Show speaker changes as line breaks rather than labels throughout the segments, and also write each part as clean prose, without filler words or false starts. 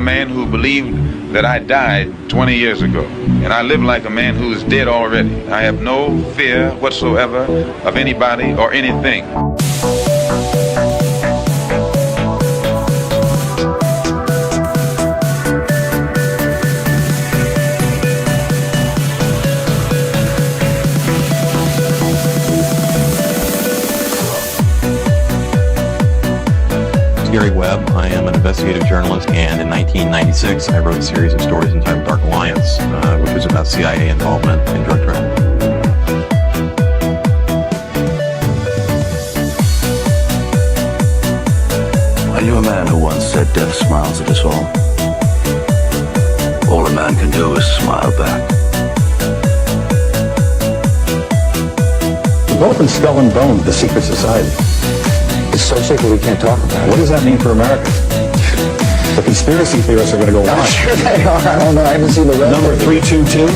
man who believed that I died 20 years ago, and I live like a man who is dead already. I have no fear whatsoever of anybody or anything.
Gary Webb. I am an investigative journalist, and in 1996 I wrote a series of stories entitled Dark Alliance, which was about CIA involvement in drug trafficking.
Are you a man who once said death smiles at us all? All a man can do is smile back.
We've both been skull and bone, the secret society.
It's so secret we can't talk about it.
What does that mean for America? The conspiracy theorists are going to go
I'm
wild.
sure they are. I don't know. I haven't seen the rest.
Number 322.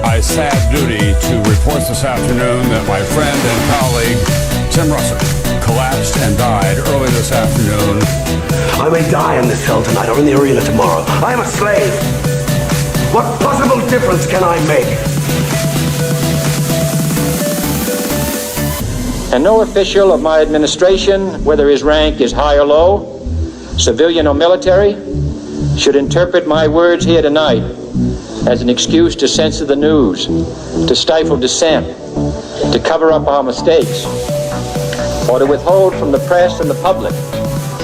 I sad duty to report this afternoon that my friend and colleague, Tim Russell, collapsed and died early this afternoon.
I may die in this cell tonight or in the arena tomorrow. I am a slave. What possible difference can I make?
And no official of my administration, whether his rank is high or low, civilian or military, should interpret my words here tonight as an excuse to censor the news, to stifle dissent, to cover up our mistakes, or to withhold from the press and the public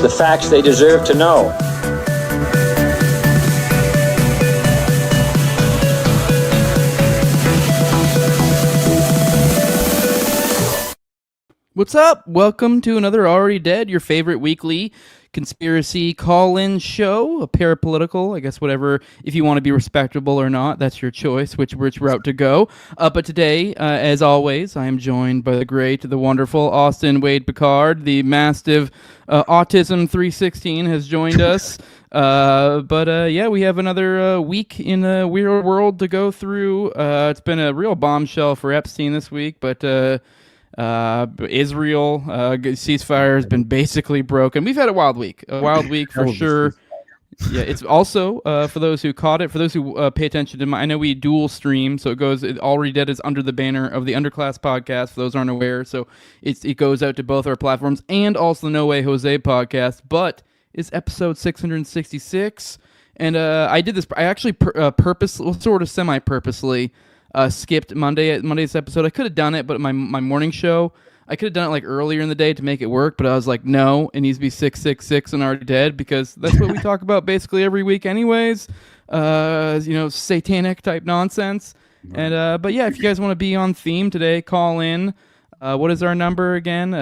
the facts they deserve to know.
What's up? Welcome to another Already Dead, your favorite weekly conspiracy call-in show, a parapolitical, I guess whatever, if you want to be respectable or not, that's your choice, which route to go. But today, as always, I am joined by the great, the wonderful Austin Wade Picard. The mastiff Autism 316 has joined us. Yeah, we have another week in a weird world to go through. It's been a real bombshell for Epstein this week, but Israel ceasefire has been basically broken. We've had a wild week for sure. Yeah, it's also for those who caught it, for those who pay attention to I know we dual stream, so it Already Dead is under the banner of the Underclass podcast, for those who aren't aware, so it goes out to both our platforms, and also the No Way Jose podcast, but it's episode 666, and I did this, I actually sort of semi-purposely skipped Monday's episode. I could have done it, but my morning show, I could have done it like earlier in the day to make it work, but I was like, no, it needs to be 666 and Already Dead, because that's what we talk about basically every week anyways. Satanic type nonsense. And but yeah, if you guys want to be on theme today, call in. What is our number again?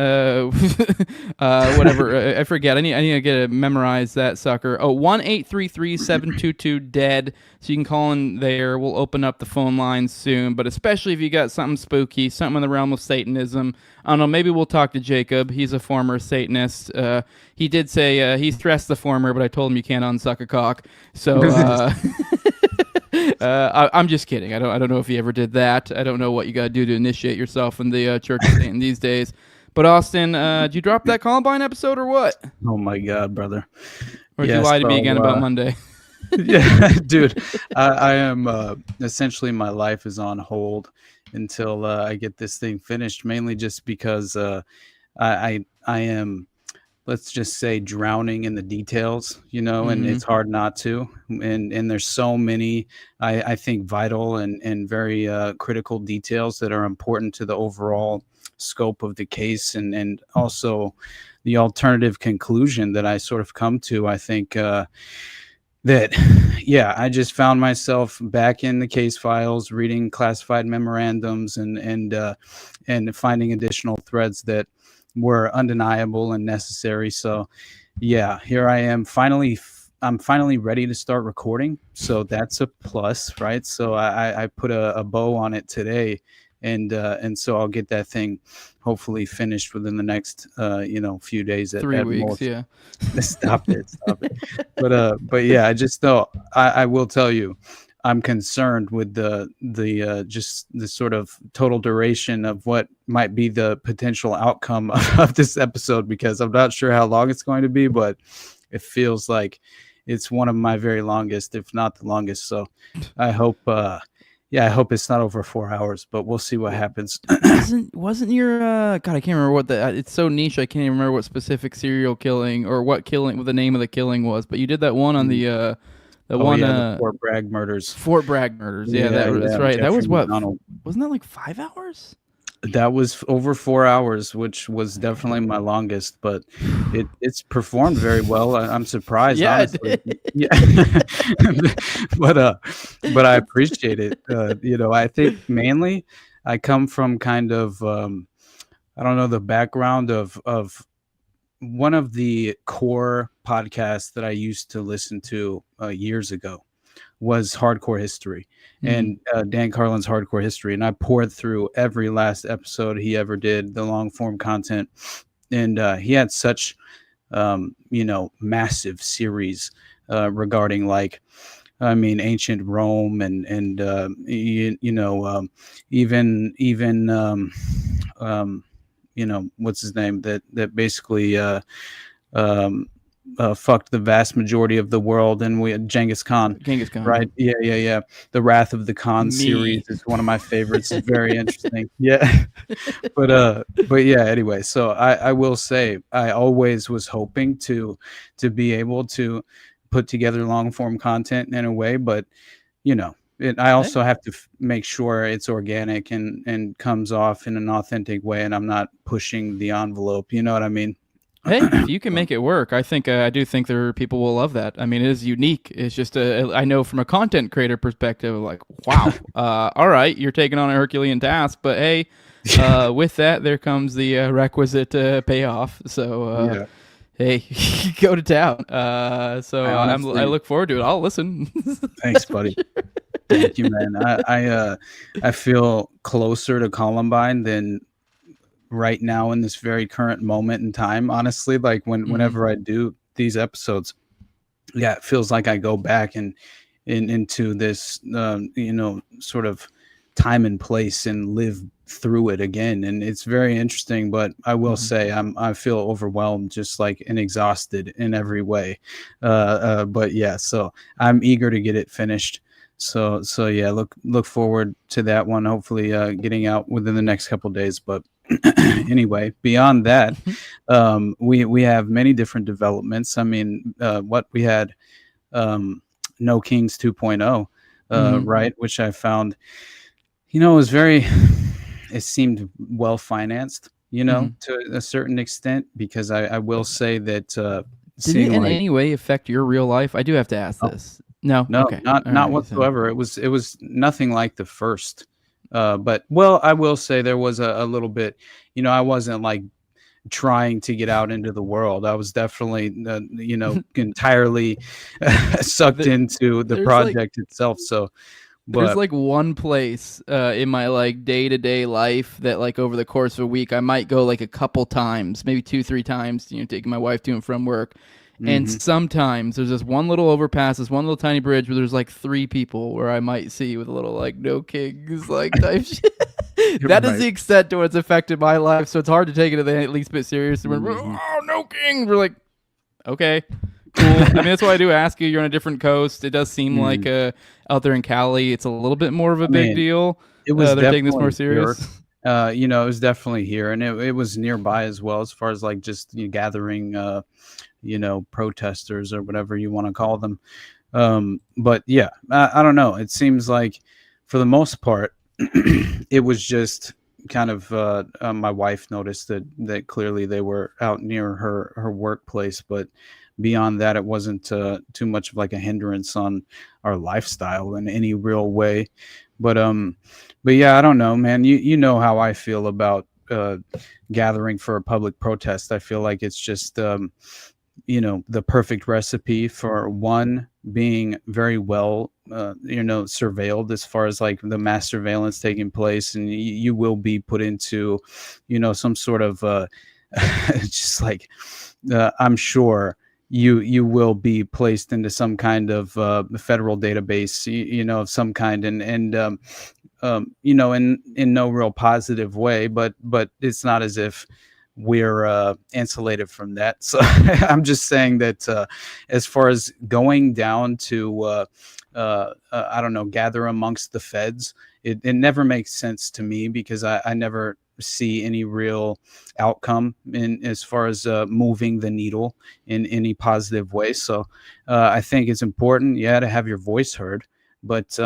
Whatever. I forget. I need to get to memorize that sucker. Oh, 1-833-722-DEAD. So you can call in there. We'll open up the phone lines soon. But especially if you got something spooky, something in the realm of Satanism. I don't know. Maybe we'll talk to Jacob. He's a former Satanist. He did say he stressed the former, but I told him you can't unsuck a cock. So. I'm just kidding. I don't know if he ever did that. I don't know what you got to do to initiate yourself in the Church of Satan these days. But Austin, did you drop that Columbine episode or what?
Oh my God, brother!
Or did you lie to me again about Monday?
Yeah, dude. I am essentially my life is on hold until I get this thing finished. Mainly just because I am. Let's just say drowning in the details, and it's hard not to. And there's so many, I think, vital and very critical details that are important to the overall scope of the case, and also the alternative conclusion that I sort of come to. I think I just found myself back in the case files, reading classified memorandums and finding additional threads that were undeniable and necessary. So yeah, here I am I'm finally ready to start recording, so that's a plus, right? So I put a bow on it today, and so I'll get that thing hopefully finished within the next few days.
3 weeks, most. Yeah.
Stop it. But yeah, I just know I will tell you, I'm concerned with the just the sort of total duration of what might be the potential outcome of this episode, because I'm not sure how long it's going to be, but it feels like it's one of my very longest, if not the longest. So I hope, I hope it's not over 4 hours, but we'll see what happens.
Wasn't your God? I can't remember what it's so niche. I can't even remember what specific serial killing or what the name of the killing was. But you did that one on the
the Fort Bragg murders.
Fort Bragg murders. Yeah, that's right.
Jeffrey
that was what?
McDonald.
Wasn't that like 5 hours?
That was over 4 hours, which was definitely my longest, but it's performed very well. I'm surprised, honestly. Yeah. but I appreciate it. I think mainly I come from kind of I don't know, the background of one of the core podcasts that I used to listen to years ago was Hardcore History, and Dan Carlin's Hardcore History, and I poured through every last episode he ever did, the long form content, and he had such massive series regarding ancient Rome and what's his name that basically fucked the vast majority of the world, and we had Genghis Khan, right? Yeah. The Wrath of the Khan series is one of my favorites. It's very interesting. Yeah. but yeah, anyway, so I will say I always was hoping to be able to put together long form content in a way, but I also have to make sure it's organic and comes off in an authentic way, and I'm not pushing the envelope. You know what I mean?
Hey, if you can make it work, I do think there are people will love that. I mean, it is unique. It's just I know from a content creator perspective, like, wow, all right, you're taking on a Herculean task, but hey, with that there comes the requisite payoff. So hey, go to town. So I look forward to it. I'll listen.
Thanks, buddy. Thank you, man. I feel closer to Columbine than right now in this very current moment in time, honestly. Like whenever I do these episodes, it feels like I go back and into this sort of time and place and live through it again, and it's very interesting. But I will say I feel overwhelmed, just like, and exhausted in every way, but yeah, so I'm eager to get it finished. So yeah, look forward to that one, hopefully getting out within the next couple of days. But anyway, beyond that, we have many different developments. I mean, what we had, No Kings 2.0, right, which I found, it seemed well financed, to a certain extent, because I will say that
did it in any way affect your real life? I do have to ask this. No, okay.
not whatsoever. It was nothing like the first. But I will say there was a little bit, I wasn't like trying to get out into the world. I was definitely, entirely sucked into the project itself. So
there's like one place in my like day-to-day life that like over the course of a week, I might go like a couple times, maybe 2-3 times, taking my wife to and from work. And sometimes there's this one little overpass, this one little tiny bridge where there's like 3 people where I might see with a little like No Kings like type shit. That is the extent to what's affected my life. So it's hard to take it at least bit serious. Oh, No King. We're like, okay, cool. I mean, that's why I do ask you. You're on a different coast. It does seem like out there in Cali, it's a little bit more of a big deal.
It was
they're taking this more serious.
It was definitely here, and it was nearby as well, as far as like just gathering protesters or whatever you want to call them. But yeah, I don't know. It seems like for the most part, it was just kind of my wife noticed that clearly they were out near her workplace, but beyond that, it wasn't too much of like a hindrance on our lifestyle in any real way. But yeah, I don't know, man. You know how I feel about gathering for a public protest. I feel like it's just the perfect recipe for one, being very well surveilled, as far as like the mass surveillance taking place, and you will be put into some sort of just like I'm sure you will be placed into some kind of federal database, of some kind, and in no real positive way, but it's not as if we're insulated from that. So I'm just saying that as far as going down to I don't know, gather amongst the feds, it never makes sense to me, because I never see any real outcome in as far as moving the needle in any positive way. So I think it's important, to have your voice heard, but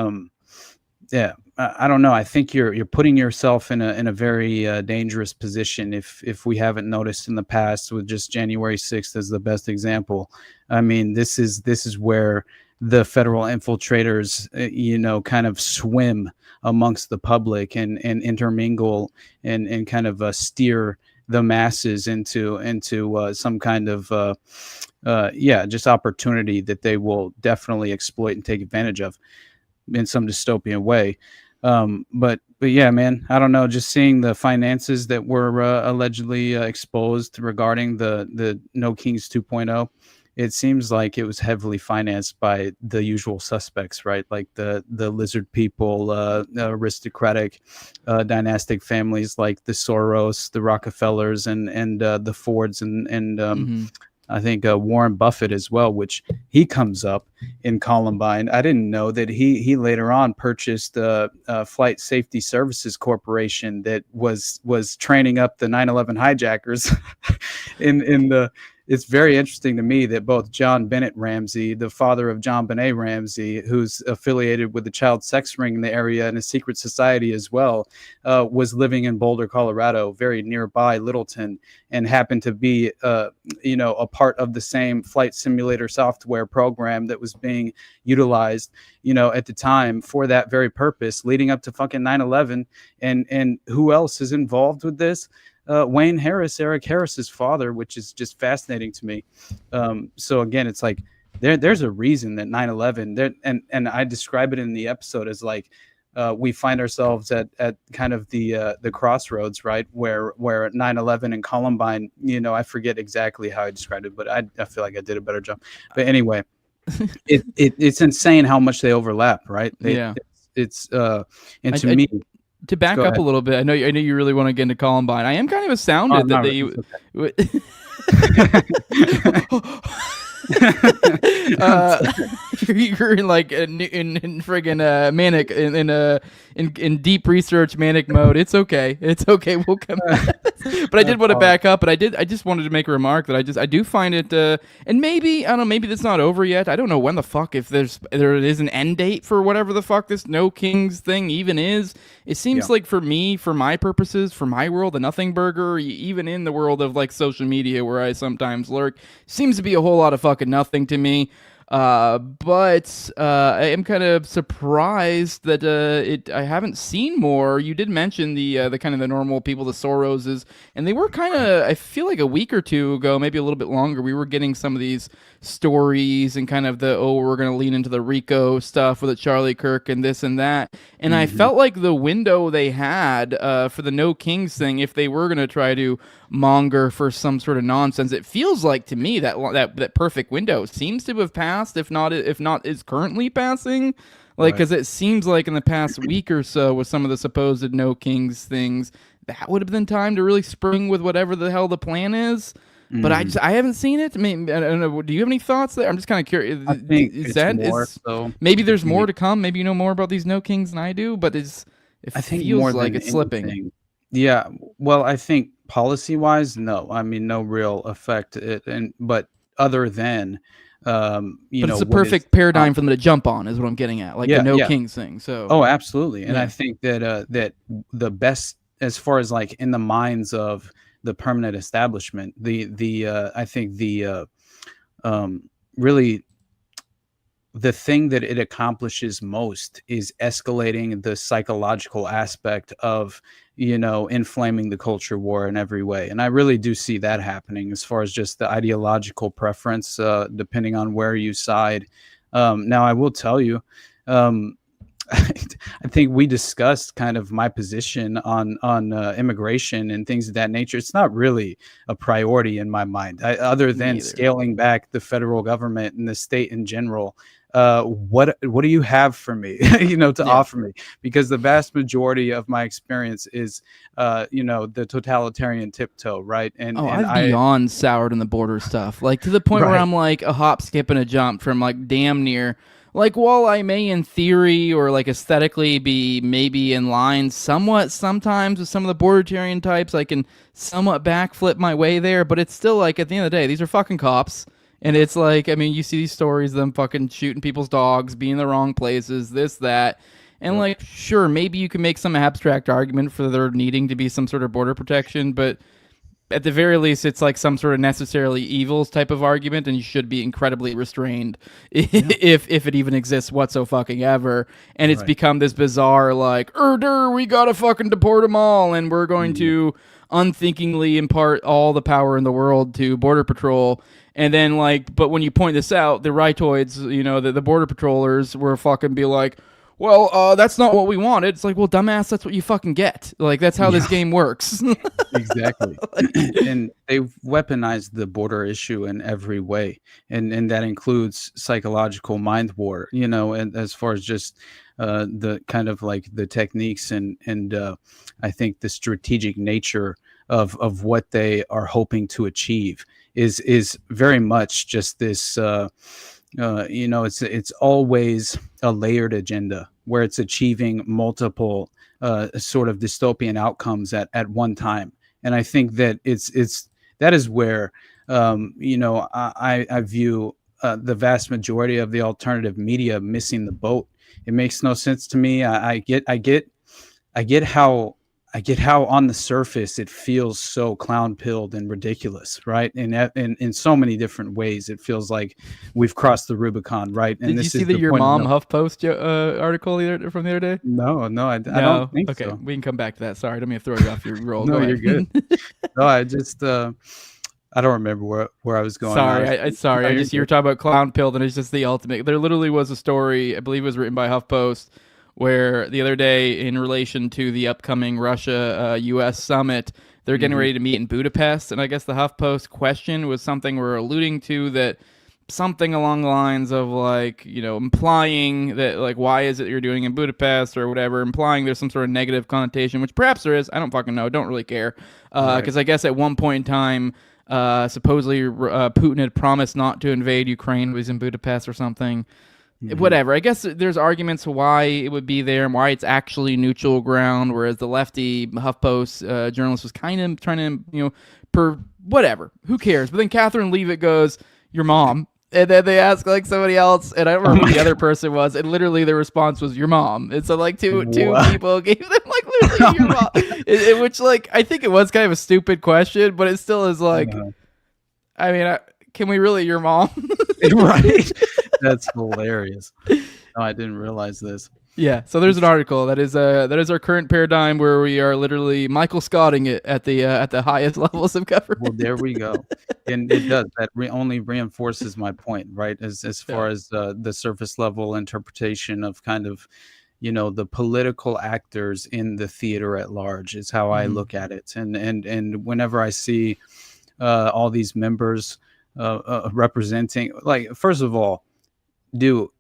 I don't know. I think you're putting yourself in a very dangerous position if we haven't noticed in the past, with just January 6th as the best example. I mean, this is where the federal infiltrators, kind of swim amongst the public and intermingle and kind of steer the masses into some kind of just opportunity that they will definitely exploit and take advantage of in some dystopian way. But yeah, man, I don't know. Just seeing the finances that were allegedly exposed regarding the No Kings 2.0, it seems like it was heavily financed by the usual suspects, right? Like the lizard people, aristocratic, dynastic families like the Soros, the Rockefellers, and the Fords, and I think Warren Buffett as well, which he comes up in Columbine. I didn't know that he later on purchased Flight Safety Services Corporation that was training up the 9/11 hijackers in the. It's very interesting to me that both John Bennett Ramsey, the father of John Benet Ramsey, who's affiliated with the child sex ring in the area and a secret society as well, was living in Boulder, Colorado, very nearby Littleton, and happened to be, a part of the same flight simulator software program that was being utilized, at the time for that very purpose, leading up to fucking 9/11. And who else is involved with this? Wayne Harris, Eric Harris's father, which is just fascinating to me. So again, it's like there's a reason that 9/11 there, and I describe it in the episode as like we find ourselves at kind of the crossroads, right, where 9/11 and Columbine. I forget exactly how I described it, but I feel like I did a better job. But anyway, it's insane how much they overlap, right? It's and to me.
To back up a little bit, I know you really want to get into Columbine. I am kind of astounded that they. You're in like in friggin' manic in deep research manic mode. It's okay. We'll come back. But I did want to back up, but I just wanted to make a remark that I do find it and maybe I don't know, maybe that's not over yet. I don't know when the fuck, if there is an end date for whatever the fuck this No Kings thing even is. It seems like for me, for my purposes, for my world, the nothing burger, even in the world of like social media where I sometimes lurk, seems to be a whole lot of fucking nothing to me. But I am kind of surprised that I haven't seen more. You did mention the kind of the normal people, the Soroses, and they were kind of, I feel like a week or two ago, maybe a little bit longer, we were getting some of these stories and kind of we're going to lean into the Rico stuff with Charlie Kirk and this and that. And I felt like the window they had for the No Kings thing, if they were going to try to monger for some sort of nonsense, it feels like to me that perfect window seems to have passed, if not is currently passing. Like, because it seems like in the past week or so with some of the supposed No Kings things, that would have been time to really spring with whatever the hell the plan is. But I haven't seen it. I mean, I don't know. Do you have any thoughts there? I'm just kind of curious.
I think
maybe there's more to come. Maybe you know more about these No Kings than I do. But it feels like it's slipping.
Yeah. Well, I think policy-wise, no. I mean, no real effect. But other than but
it's a perfect paradigm for them to jump on, is what I'm getting at. Like the No Kings thing. So.
Oh, absolutely. And I think that that the best, as far as like in the minds of the permanent establishment, I think really the thing that it accomplishes most is escalating the psychological aspect of, inflaming the culture war in every way. And I really do see that happening as far as just the ideological preference, depending on where you side. Now, I will tell you, I think we discussed kind of my position on immigration and things of that nature. It's not really a priority in my mind, other than scaling back the federal government and the state in general. What do you have for me, to offer me? Because the vast majority of my experience is, the totalitarian tiptoe, right? And
I've beyond soured on the border stuff, like to the point where I'm like a hop, skip, and a jump from like damn near. Like, while I may in theory or like aesthetically be maybe in line somewhat sometimes with some of the bordertarian types, I can somewhat backflip my way there, but it's still like at the end of the day, these are fucking cops. And it's like, I mean, you see these stories of them fucking shooting people's dogs, being in the wrong places, this, that. And like, sure, maybe you can make some abstract argument for there needing to be some sort of border protection, but at the very least, it's like some sort of necessarily evils type of argument, and you should be incredibly restrained if it even exists whatsoever. And it's become this bizarre, like, we gotta fucking deport them all, and we're going to unthinkingly impart all the power in the world to Border Patrol. And then, like, but when you point this out, the rightoids, the Border Patrollers were fucking be like, well, that's not what we wanted. It's like, well, dumbass, that's what you fucking get. Like, that's how this game works.
Exactly. And they've weaponized the border issue in every way. And that includes psychological mind war, and as far as just the kind of like the techniques and I think the strategic nature of what they are hoping to achieve is very much just this it's always a layered agenda where it's achieving multiple sort of dystopian outcomes at one time. And I think that that is where I view the vast majority of the alternative media missing the boat. It makes no sense to me. I get how on the surface it feels so clown-pilled and ridiculous, right? And in so many different ways, it feels like we've crossed the Rubicon, right? And
Did you see the Your Mom HuffPost article from the other day?
No, I don't think so.
Okay, we can come back to that. Sorry, I don't mean to throw you off your roll.
No, you're good. No, I just I don't remember where I was going.
Sorry, you were talking about clown-pilled, and it's just the ultimate. There literally was a story, I believe it was written by HuffPost, where the other day, in relation to the upcoming Russia-U.S. summit, they're getting ready to meet in Budapest, and I guess the HuffPost question was something we're alluding to, that something along the lines of, like, implying that, like, why is it you're doing in Budapest or whatever, implying there's some sort of negative connotation, which perhaps there is. I don't fucking know. Don't really care. Because I guess at one point in time, supposedly Putin had promised not to invade Ukraine. It was in Budapest or something. Whatever. I guess there's arguments why it would be there and why it's actually neutral ground, whereas the lefty HuffPost journalist was kind of trying to, whatever. Who cares? But then Catherine Leavitt goes, your mom. And then they ask like somebody else, and I don't remember who the other person was, and literally the response was your mom. And so like two people gave them like literally your mom. Which, like, I think it was kind of a stupid question, but it still is like, I mean, can we really your mom?
Right. That's hilarious. No, I didn't realize this.
Yeah, so there's an article that is our current paradigm where we are literally Michael Scotting it at the highest levels of government.
Well, there we go, and it does that only reinforces my point, right? As far as the surface level interpretation of kind of, the political actors in the theater at large is how I look at it, and whenever I see all these members representing, like, first of all, do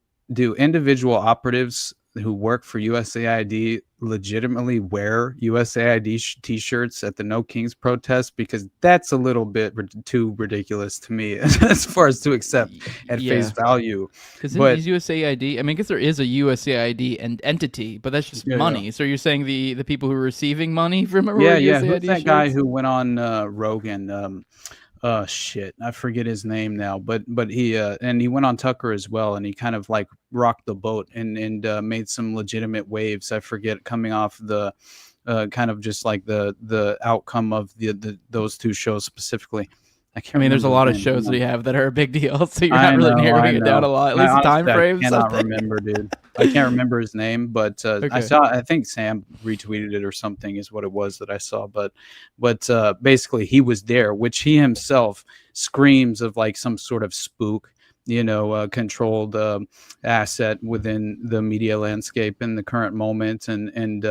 individual operatives who work for USAID legitimately wear USAID t-shirts at the No Kings protest? Because that's a little bit too ridiculous to me as far as to accept at face value.
Because is USAID, I mean, I guess there is a USAID entity, but that's just money. Yeah. So you're saying the people who are receiving money from USAID
who's that guy who went on Rogan? Shit, I forget his name now, but he and he went on Tucker as well, and he kind of like rocked the boat and made some legitimate waves. I forget, coming off the kind of just like the outcome of those two shows specifically.
I mean, there's a lot of shows that you have that are a big deal, so you're not really narrowing it down a lot. At least the time frame.
I cannot remember, dude. I can't remember his name, but I think Sam retweeted it or something is what it was that I saw. But basically he was there, which he himself screams of like some sort of spook. controlled asset within the media landscape in the current moment, and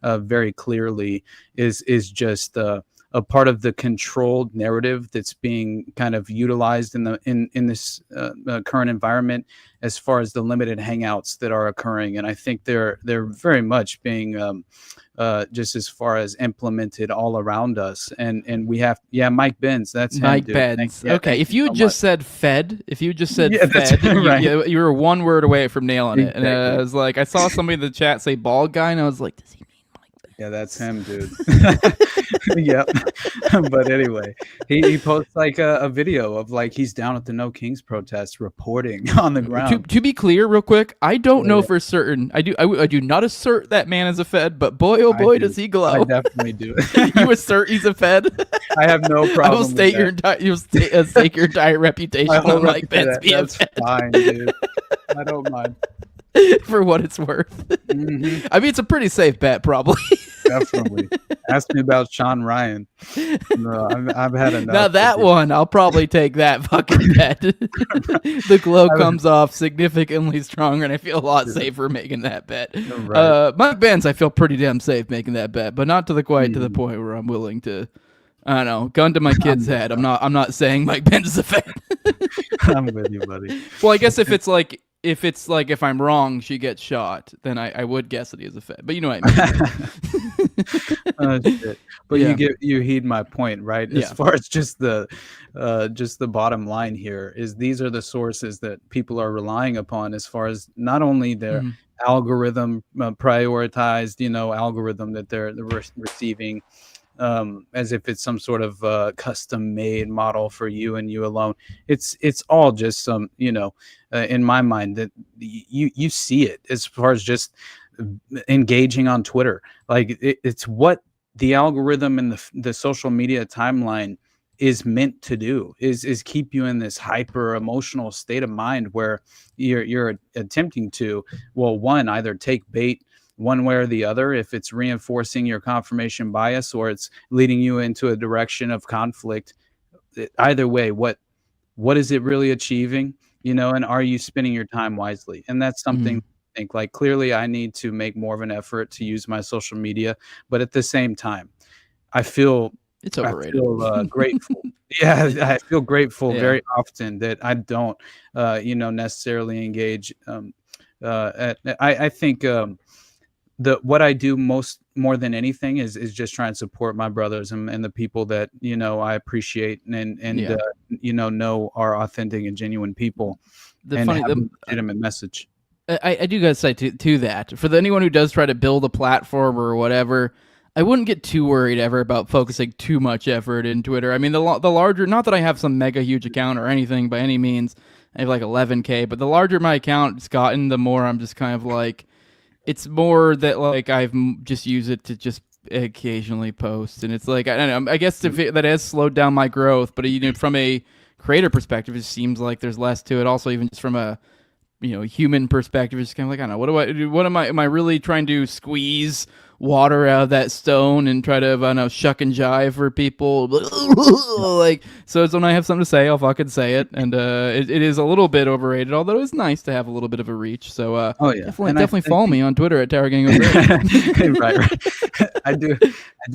very clearly is just a part of the controlled narrative that's being kind of utilized in this current environment, as far as the limited hangouts that are occurring. And I think they're very much being just as far as implemented all around us. And we have, Mike Benz, that's
Mike
him,
Benz. Okay, if you just said Fed,
that's right.
you were one word away from nailing it.
Exactly.
And I was like, I saw somebody in the chat say bald guy, and I was like, does he mean Mike Benz?
Yeah, that's him, dude. Yep. But anyway, he posts like a video of like he's down at the No Kings protest reporting on the ground.
To be clear, real quick, I don't know for certain. I do not assert that man is a Fed, but boy, oh boy, does he glow.
I definitely do.
You assert he's a Fed?
I have no problem.
I will state your stake your entire reputation on Mike Benz being a Fed.
Fine, dude. I don't mind.
For what it's worth.
Mm-hmm.
I mean, it's a pretty safe bet, probably.
Definitely. Ask me about Sean Ryan. No, I've had enough.
Now that one, I'll probably take that fucking bet. The glow comes off significantly stronger, and I feel a lot safer making that bet. Right. Mike Benz, I feel pretty damn safe making that bet, but not to the point where I'm willing to. I don't know, gun to my kid's head. I'm not saying Mike Benz is a fan.
I'm with you, buddy.
Well, I guess if if I'm wrong, she gets shot, then I would guess that he is a Fed. But you know what I mean.
Shit. But you heed my point, right? As far as just the bottom line here is these are the sources that people are relying upon, as far as not only their algorithm prioritized, algorithm that they're receiving. As if it's some sort of custom-made model for you and you alone. It's all just some, in my mind, that you see it as far as just engaging on Twitter. Like it's what the algorithm and the social media timeline is meant to do, is keep you in this hyper emotional state of mind where you're attempting to, one, either take bait one way or the other, if it's reinforcing your confirmation bias or it's leading you into a direction of conflict. Either way, what is it really achieving? And are you spending your time wisely? And that's something I think, like, clearly I need to make more of an effort to use my social media, but at the same time, I feel
it's overrated.
I feel grateful. I feel grateful very often that I don't necessarily engage. I think what I do more than anything is just try and support my brothers and the people that I appreciate and know are authentic and genuine people and have a legitimate message.
I do gotta say to that, for anyone who does try to build a platform or whatever, I wouldn't get too worried ever about focusing too much effort in Twitter. I mean, the larger, not that I have some mega huge account or anything by any means. I have like 11K, but the larger my account's gotten, the more I'm just kind of like. It's more that like I've just used it to just occasionally post, and it's like I don't know. I guess that has slowed down my growth, but from a creator perspective, it seems like there's less to it. Also, even just from a human perspective, it's kind of like I don't know. What do I do? What am I really trying to squeeze water out of that stone and try to shuck and jive for people? Like, so it's when I have something to say, I'll fucking say it, and it is a little bit overrated, although it's nice to have a little bit of a reach. So definitely follow me on Twitter at Tower Gang.
right. I do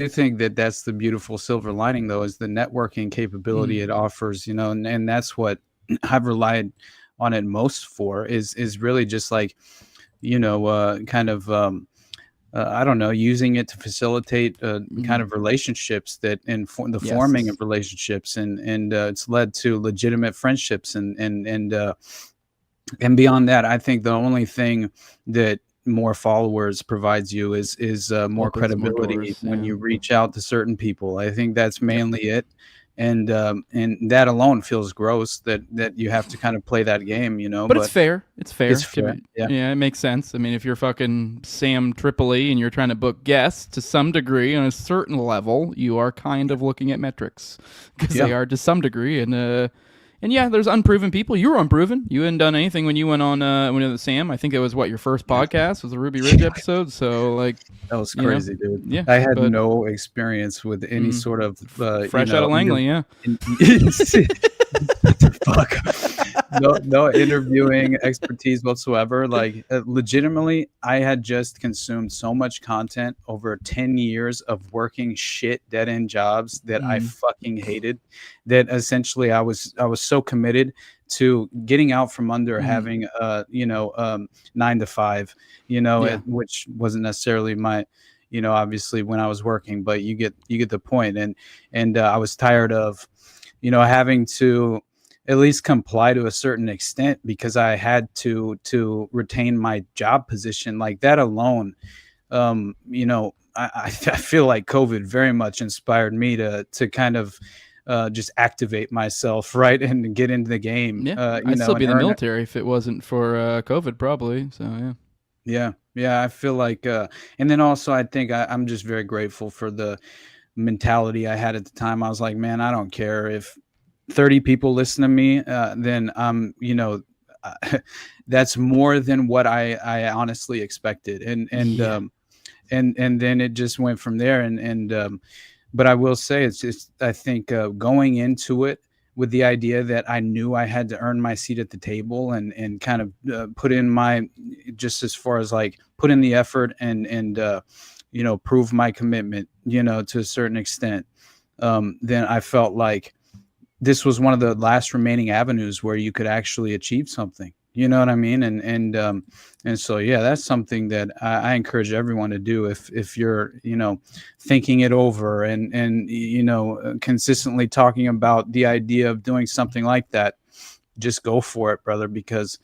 think that's the beautiful silver lining, though, is the networking capability it offers, and that's what I've relied on it most for is really just like kind of I don't know, using it to facilitate kind of relationships that the forming of relationships, and it's led to legitimate friendships and beyond that. I think the only thing that more followers provides you is more credibility when you reach out to certain people. I think that's mainly it. And that alone feels gross that you have to kind of play that game, But
it's fair. It's fair.
Yeah,
it makes sense. I mean, if you're fucking Sam Tripoli and you're trying to book guests to some degree on a certain level, you are kind of looking at metrics because they are to some degree. And yeah, there's unproven people. You were unproven. You hadn't done anything when you went on the Sam. I think it was your first podcast was the Ruby Ridge episode. So like that was
crazy, dude. Yeah, I had no experience with any sort of
fresh out of Langley. Yeah.
Fuck. no interviewing expertise whatsoever. Like legitimately, I had just consumed so much content over 10 years of working shit dead end jobs that I fucking hated, that essentially I was so committed to getting out from under having 9 to 5, which wasn't necessarily my, obviously when I was working, but you get the point. And I was tired of, having to at least comply to a certain extent because I had to retain my job position. Like that alone, I feel like COVID very much inspired me to kind of just activate myself, right, and get into the game.
I'd still be in the military if it wasn't for COVID, probably. So
yeah, I feel like, and then also I think I'm just very grateful for the mentality I had at the time. I was like, man, I don't care if 30 people listen to me, then I'm, that's more than what I honestly expected. And then it just went from there. But I will say it's just, I think going into it with the idea that I knew I had to earn my seat at the table and kind of put in my, just as far as like put in the effort and prove my commitment, to a certain extent, then I felt like this was one of the last remaining avenues where you could actually achieve something. You know what I mean? And so, yeah, that's something that I encourage everyone to do if you're, thinking it over and consistently talking about the idea of doing something like that. Just go for it, brother, because,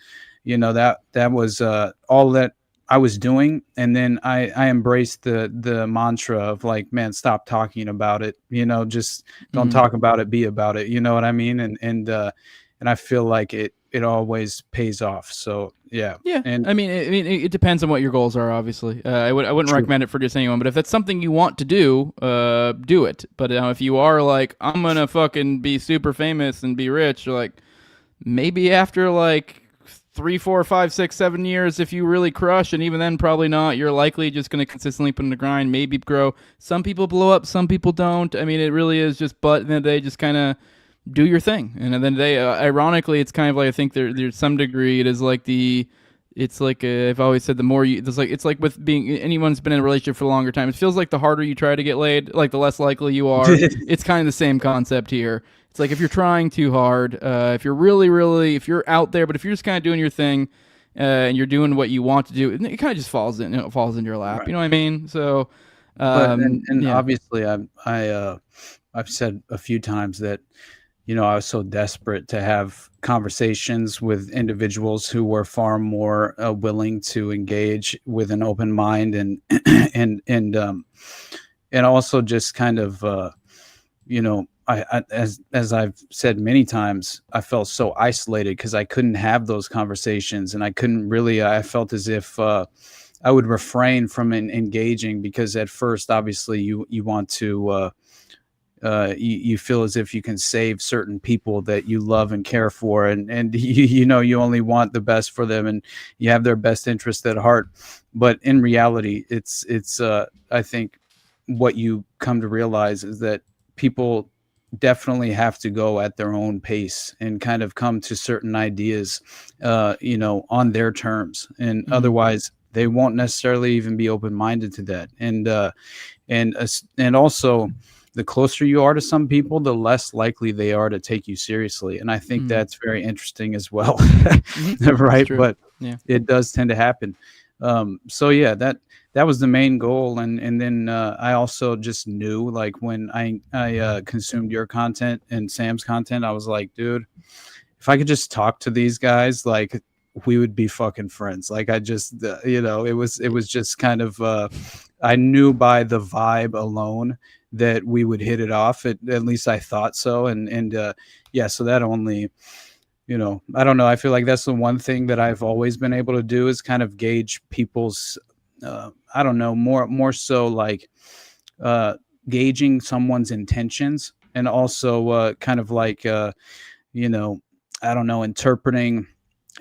that was all that I was doing. And then I embraced the mantra of like, man, stop talking about it, just don't talk about it, be about it. You know what I mean? And I feel like it always pays off. So yeah. And
I mean, it depends on what your goals are, obviously. I wouldn't recommend it for just anyone, but if that's something you want to do, do it. But if you are like, I'm going to fucking be super famous and be rich, like maybe after like 3, 4, 5, 6, 7 years, if you really crush, and even then probably not, you're likely just going to consistently put in the grind, maybe grow. Some people blow up, some people don't. I mean, it really is just, but at the end of the day, just kind of do your thing. And then they, ironically, it's kind of like, I think there's some degree, it is like it's like, I've always said, the more you, it's like with being, anyone's been in a relationship for a longer time, it feels like the harder you try to get laid, like the less likely you are. It's kind of the same concept here. It's like if you're trying too hard, if you're really, if you're out there, but if you're just kind of doing your thing and you're doing what you want to do, it kind of just falls in your lap. Right. You know what I mean? So,
obviously, I've said a few times that, I was so desperate to have conversations with individuals who were far more willing to engage with an open mind and also just kind of, as I've said many times, I felt so isolated because I couldn't have those conversations, and I couldn't really. I felt as if I would refrain from engaging because at first, obviously, you want to. You feel as if you can save certain people that you love and care for, and you only want the best for them, and you have their best interest at heart. But in reality, it's I think what you come to realize is that people definitely have to go at their own pace and kind of come to certain ideas, on their terms, and otherwise they won't necessarily even be open-minded to that. And also, the closer you are to some people, the less likely they are to take you seriously. And I think that's very interesting as well. Right. But it does tend to happen. So yeah, that was the main goal. And then I also just knew, like, when I consumed your content and Sam's content, I was like, dude, if I could just talk to these guys, like, we would be fucking friends. Like, I just, it was just kind of, I knew by the vibe alone that we would hit it off. At least I thought so. And so that only, I don't know. I feel like that's the one thing that I've always been able to do is kind of gauge people's, I don't know, more so like gauging someone's intentions, and also kind of like, I don't know, interpreting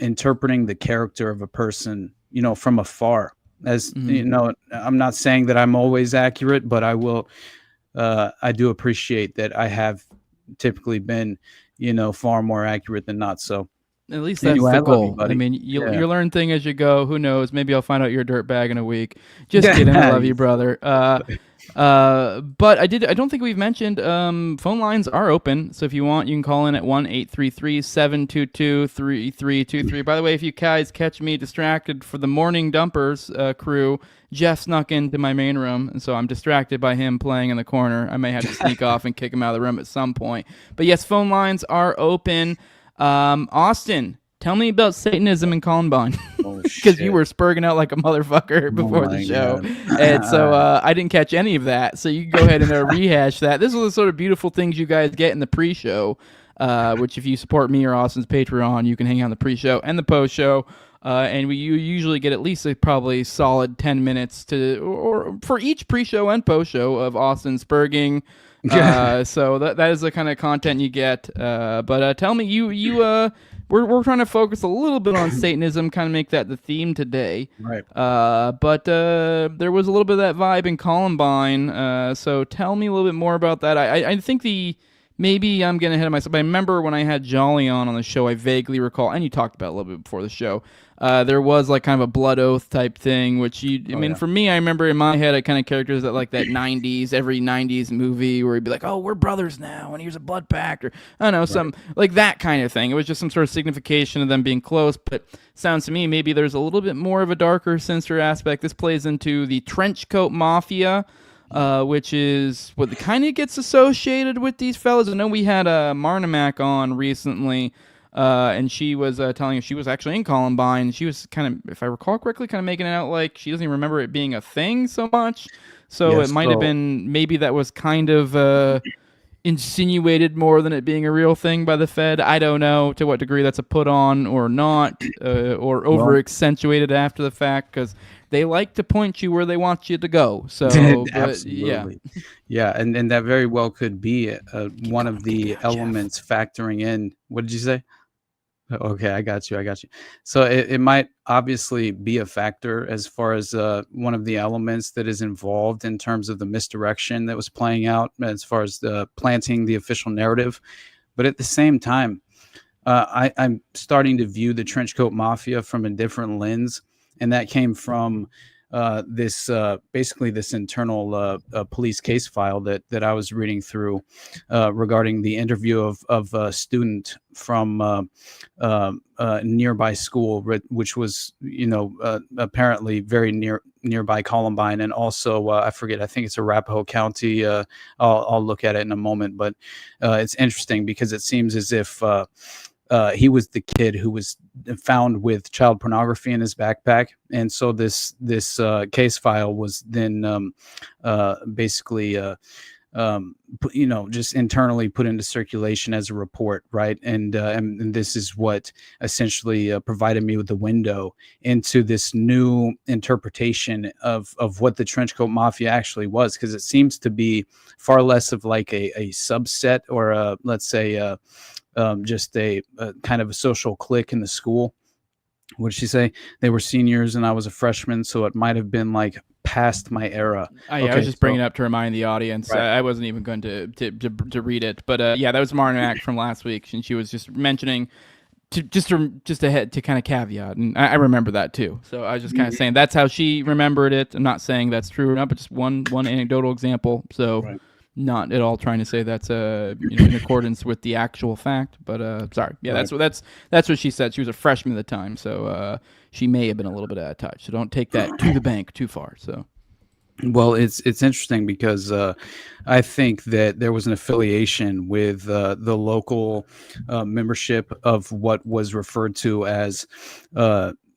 the character of a person, from afar. As I'm not saying that I'm always accurate, but I do appreciate that I have typically been, far more accurate than not. So
At least that's
Anyway,
the
I love
goal.
you, buddy.
I mean, you
Yeah.
learn thing as you go. Who knows? Maybe I'll find out you're a dirtbag in a week. Just kidding. I love you, brother. But I don't think we've mentioned phone lines are open. So if you want, you can call in at 1-833-722-3323. By the way, if you guys catch me distracted for the Morning Dumpers crew, Jeff snuck into my main room, and so I'm distracted by him playing in the corner. I may have to sneak off and kick him out of the room at some point. But yes, phone lines are open. Austin, tell me about Satanism and Columbine, because you were spurging out like a motherfucker before the show, and so I didn't catch any of that. So you can go ahead and rehash that. This is the sort of beautiful things you guys get in the pre-show, which if you support me or Austin's Patreon, you can hang out on the pre-show and the post-show. And you usually get at least a probably solid 10 minutes or for each pre-show and post-show of Austin spurging. So that is the kind of content you get. But tell me, we're trying to focus a little bit on Satanism, kind of make that the theme today.
Right.
But there was a little bit of that vibe in Columbine. So tell me a little bit more about that. I think maybe I'm getting ahead of myself. I remember when I had Jolly on the show, I vaguely recall, and you talked about it a little bit before the show, there was like kind of a blood oath type thing, which for me, I remember in my head, I kind of characterized that like that 90s, every 90s movie where he'd be like, oh, we're brothers now, and here's a blood pact, or I don't know, some like that kind of thing. It was just some sort of signification of them being close, but sounds to me maybe there's a little bit more of a darker, sinister aspect. This plays into the trench coat mafia, which is what kind of gets associated with these fellas. I know we had Marnamac on recently, and she was telling us she was actually in Columbine. She was kind of, if I recall correctly, kind of making it out like she doesn't even remember it being a thing so much. So it might have been, maybe that was kind of insinuated more than it being a real thing by the Fed. I don't know to what degree that's a put on or not, or over accentuated after the fact, because they like to point you where they want you to go. So,
absolutely. Yeah, and that very well could be one of the elements factoring in. What did you say? Okay, I got you. So it might obviously be a factor as far as one of the elements that is involved in terms of the misdirection that was playing out as far as planting the official narrative. But at the same time, I'm starting to view the Trenchcoat Mafia from a different lens. And that came from this basically this internal police case file that I was reading through regarding the interview of a student from nearby school, which was apparently very nearby Columbine, and also I forget, I think it's Arapahoe County. I'll look at it in a moment, but it's interesting because it seems as if he was the kid who was found with child pornography in his backpack, and so this case file was then basically just internally put into circulation as a report, right? And this is what essentially provided me with the window into this new interpretation of what the Trenchcoat Mafia actually was, because it seems to be far less of like a subset or let's say just a kind of a social clique in the school. What did she say? They were seniors and I was a freshman, so it might have been like past my era.
I was just bringing it up to remind the audience. Right. I wasn't even going to read it, but that was Marnac from last week, and she was just mentioning just to kind of caveat, and I remember that too. So I was just kind of saying that's how she remembered it. I'm not saying that's true or not, but just one anecdotal example. So. Right. Not at all trying to say that's in accordance with the actual fact, but sorry. Yeah, right. That's what she said. She was a freshman at the time, so she may have been a little bit out of touch. So don't take that to the bank too far. So,
well, it's interesting because I think that there was an affiliation with the local membership of what was referred to as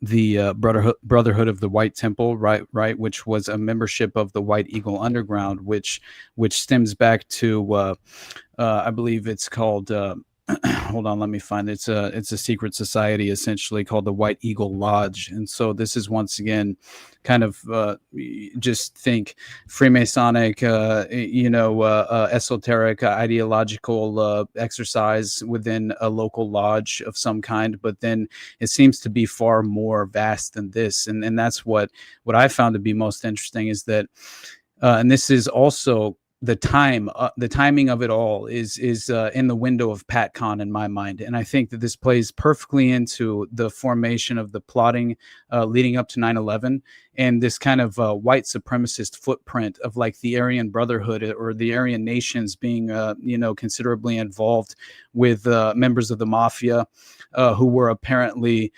the Brotherhood of the White Temple, right, which was a membership of the White Eagle Underground, which stems back to I believe it's called hold on, let me find it. It's a secret society essentially called the White Eagle Lodge, and so this is once again kind of just think Freemasonic, esoteric, ideological exercise within a local lodge of some kind, but then it seems to be far more vast than this, and that's what I found to be most interesting is that, and this is also the timing of it all is in the window of PatCon in my mind, and I think that this plays perfectly into the formation of the plotting leading up to 9/11, and this kind of white supremacist footprint of like the Aryan Brotherhood or the Aryan nations being considerably involved with members of the Mafia who were apparently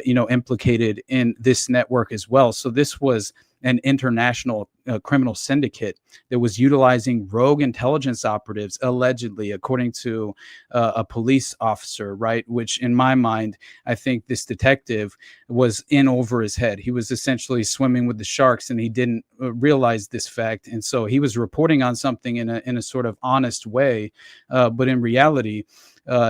implicated in this network as well. So this was an international criminal syndicate that was utilizing rogue intelligence operatives, allegedly, according to a police officer, right? Which, in my mind, I think this detective was in over his head. He was essentially swimming with the sharks, and he didn't realize this fact. And so he was reporting on something in a sort of honest way, but in reality,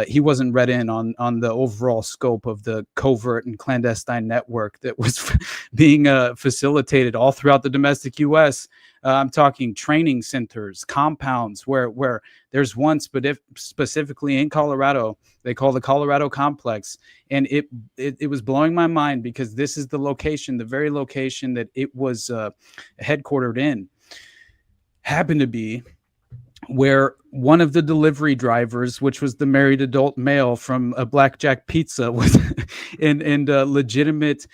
he wasn't read in on the overall scope of the covert and clandestine network that was being facilitated all throughout the domestic U.S. I'm talking training centers, compounds, where there's one specifically in Colorado, they call the Colorado Complex, and it was blowing my mind because this is the location, the very location that it was headquartered in, happened to be where one of the delivery drivers, which was the married adult male from a Blackjack Pizza, was and a legitimate,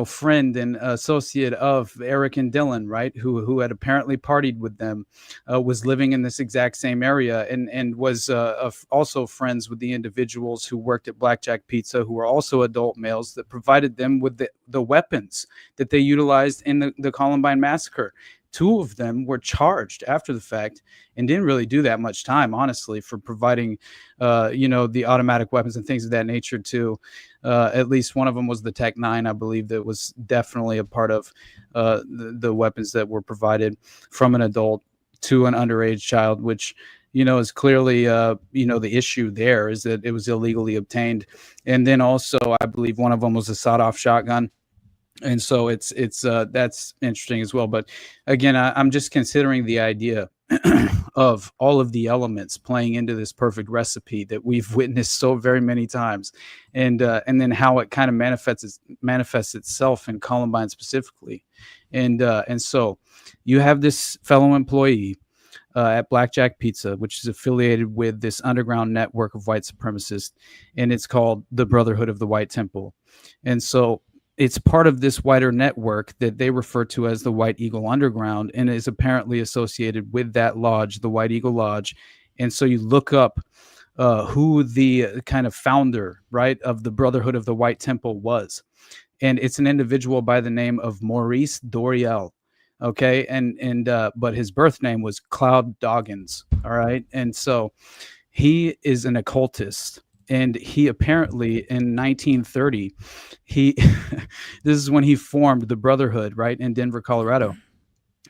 friend and associate of Eric and Dylan, right? Who had apparently partied with them, was living in this exact same area and was also friends with the individuals who worked at Blackjack Pizza, who were also adult males that provided them with the weapons that they utilized in the Columbine massacre. Two of them were charged after the fact and didn't really do that much time, honestly, for providing, the automatic weapons and things of that nature too. At least one of them was the Tech 9, I believe, that was definitely a part of the weapons that were provided from an adult to an underage child, which, is clearly, the issue there is that it was illegally obtained. And then also, I believe one of them was a sawed-off shotgun. And so it's that's interesting as well. But again, I'm just considering the idea of all of the elements playing into this perfect recipe that we've witnessed so very many times, and then how it kind of manifests itself in Columbine specifically. And so you have this fellow employee at Blackjack Pizza, which is affiliated with this underground network of white supremacists, and it's called the Brotherhood of the White Temple. And so it's part of this wider network that they refer to as the White Eagle Underground, and is apparently associated with that lodge, the White Eagle Lodge. And so you look up who the kind of founder, right, of the Brotherhood of the White Temple was. And it's an individual by the name of Maurice Doreal. Okay. But his birth name was Cloud Doggins. All right. And so he is an occultist. And he apparently in 1930, this is when he formed the Brotherhood, right, in Denver, Colorado.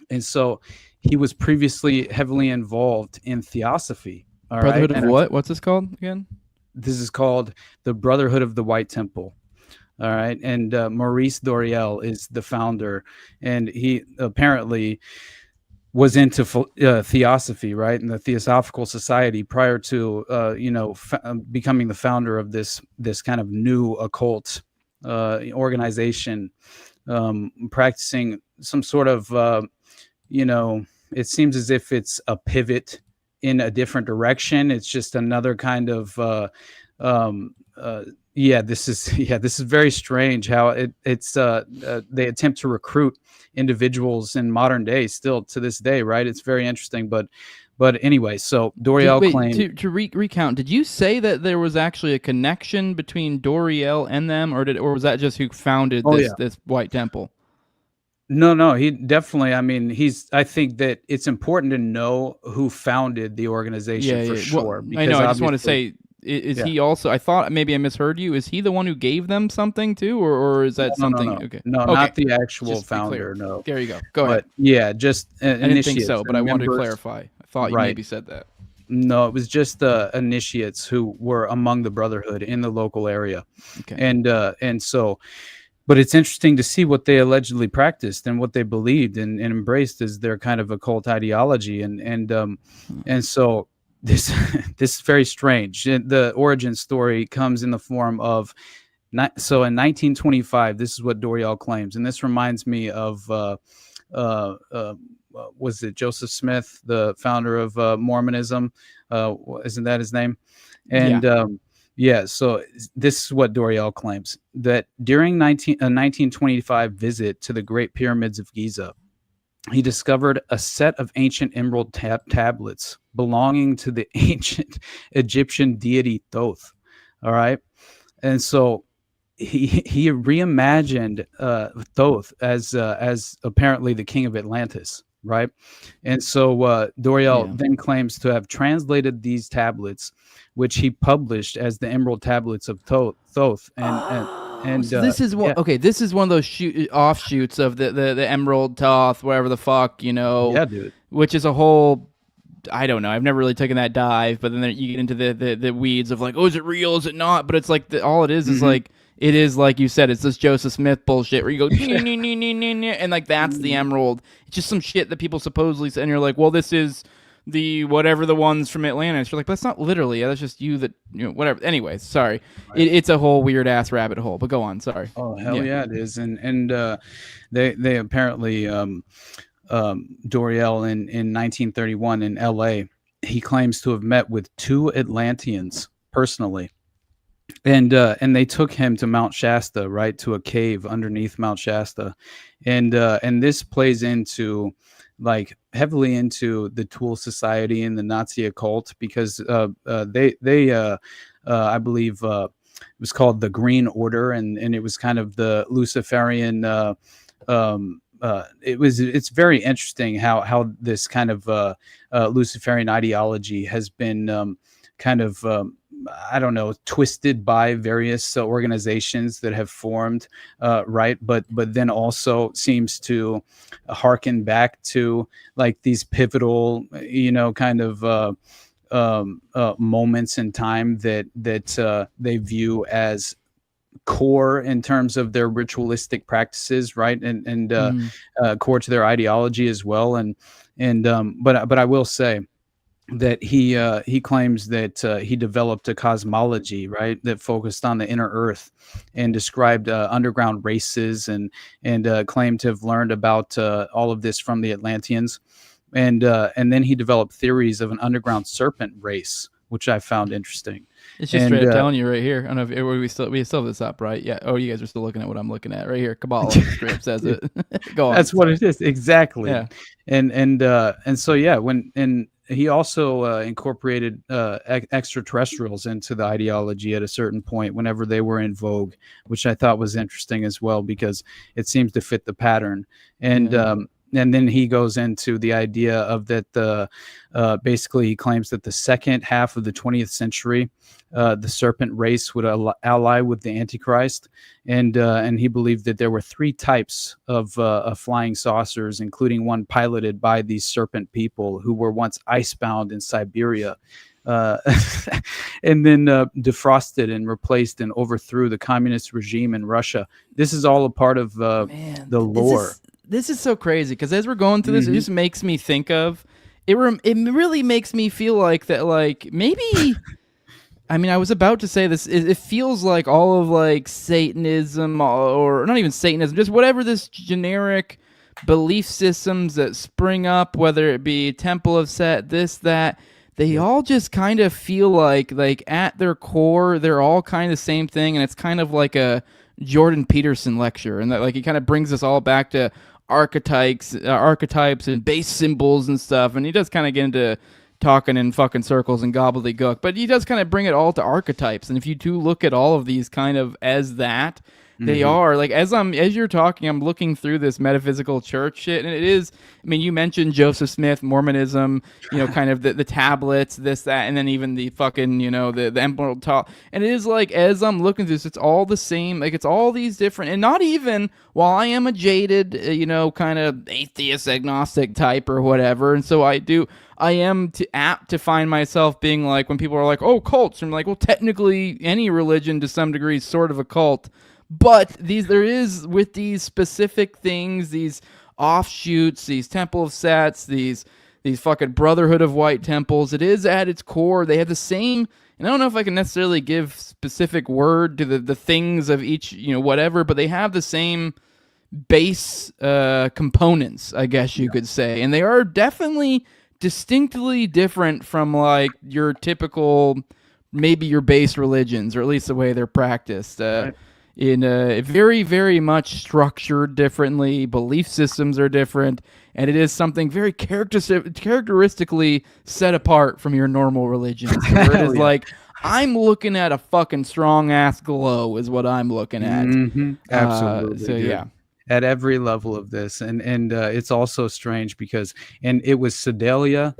And so he was previously heavily involved in theosophy. All
Brotherhood
right?
of what? What's this called again?
This is called the Brotherhood of the White Temple. All right. And Maurice Doreal is the founder. And he apparently was into theosophy, right, and the Theosophical Society prior to becoming the founder of this kind of new occult organization, practicing some sort of it seems as if it's a pivot in a different direction. It's just another kind of this is very strange how it's they attempt to recruit individuals in modern day still to this day, right? It's very interesting, but anyway, so Doreal claimed
to recount. Did you say that there was actually a connection between Doreal and them, or was that just who founded this White Temple?
No, he definitely. I mean, I think that it's important to know who founded the organization for sure.
Well, I know. I just want to say. Is he also? I thought maybe I misheard you. Is he the one who gave them something too, or is that something?
No.
Okay,
not the actual
just
founder. No.
There you go. Go ahead.
Yeah, just
I didn't think so, but I wanted to clarify. I thought you maybe said that.
No, it was just the initiates who were among the Brotherhood in the local area, and so. But it's interesting to see what they allegedly practiced and what they believed and embraced as their kind of occult ideology, and so. This is very strange. The origin story comes in the form of, so in 1925, this is what Doreal claims, and this reminds me of was it Joseph Smith, the founder of Mormonism? Isn't that his name? And so this is what Doriel claims, that during 1925 visit to the Great Pyramids of Giza, he discovered a set of ancient emerald tablets belonging to the ancient Egyptian deity Thoth. All right. And so he reimagined Thoth as apparently the king of Atlantis. Right. And so Doriel then claims to have translated these tablets, which he published as the Emerald Tablets of Thoth. And
so this is one. Okay, this is one of those offshoots of the Emerald Thoth, whatever the fuck,
Yeah, dude.
Which is a whole. I don't know. I've never really taken that dive, but then you get into the weeds of like, oh, is it real? Is it not? But it's like all it is like it is like you said. It's this Joseph Smith bullshit where you go and like that's the emerald. It's just some shit that people supposedly say, and you're like, well, this is the whatever the ones from Atlantis. You're like, but that's not literally. That's just you that whatever. Anyways, sorry. Right. It's a whole weird ass rabbit hole. But go on. Sorry.
Oh hell yeah, it is. And they apparently Doriel in 1931 in L.A. he claims to have met with 2 Atlanteans personally. And they took him to Mount Shasta, right, to a cave underneath Mount Shasta, and this plays into like heavily into the Tool Society and the Nazi occult because they I believe it was called the Green Order, and it was kind of the Luciferian. It's very interesting how this kind of Luciferian ideology has been kind of I don't know, twisted by various organizations that have formed, right? But then also seems to harken back to like these pivotal, kind of moments in time that they view as core in terms of their ritualistic practices, right? And core to their ideology as well. But I will say that he claims that he developed a cosmology, right, that focused on the inner earth and described underground races and claimed to have learned about all of this from the Atlanteans, and then he developed theories of an underground serpent race, which I found interesting.
It's just straight up telling you right here. I don't know if we still have this up, right? Yeah. Oh, you guys are still looking at what I'm looking at right here. Kabbalah straight up says it. Go on.
That's what it is exactly. Yeah. And so when he also incorporated extraterrestrials into the ideology at a certain point whenever they were in vogue, which I thought was interesting as well because it seems to fit the pattern. And then he goes into the idea of that basically he claims that the second half of the 20th century, the serpent race would ally with the Antichrist, and he believed that there were 3 types of flying saucers, including one piloted by these serpent people who were once icebound in Siberia, and then defrosted and replaced and overthrew the communist regime in Russia. This is all a part of the lore.
This is so crazy because as we're going through this, it just makes me think of it. It really makes me feel like that, like maybe. I mean, I was about to say this. It feels like all of like Satanism, or not even Satanism, just whatever this generic belief systems that spring up, whether it be Temple of Set, this, that. They all just kind of feel like at their core, they're all kind of the same thing, and it's kind of like a Jordan Peterson lecture, and that like it kind of brings us all back to archetypes and base symbols and stuff, and he does kind of get into talking in fucking circles and gobbledygook, but he does kind of bring it all to archetypes, and if you do look at all of these kind of as that, they are like as you're talking, I'm looking through this metaphysical church shit, and it is. I mean, you mentioned Joseph Smith, Mormonism, kind of the tablets, this, that, and then even the fucking the Emerald Top, and it is like as I'm looking through this, it's all the same. Like it's all these different, and not even while I am a jaded, kind of atheist, agnostic type or whatever, and so I am apt to find myself being like when people are like, oh, cults, I'm like, well, technically any religion to some degree is sort of a cult. But there is with these specific things, these offshoots, these Temple of Sets, these fucking Brotherhood of White Temples. It is at its core. They have the same, and I don't know if I can necessarily give specific word to the things of each, whatever, but they have the same base components, I guess you could say, and they are definitely distinctly different from like your typical, maybe your base religions, or at least the way they're practiced. In very, very much structured differently. Belief systems are different, and it is something very characteristically set apart from your normal religions. Where it is like, I'm looking at a fucking strong ass glow, is what I'm looking at.
Absolutely.
So
dude.
yeah.
At every level of this, and it's also strange because, and it was Sedalia.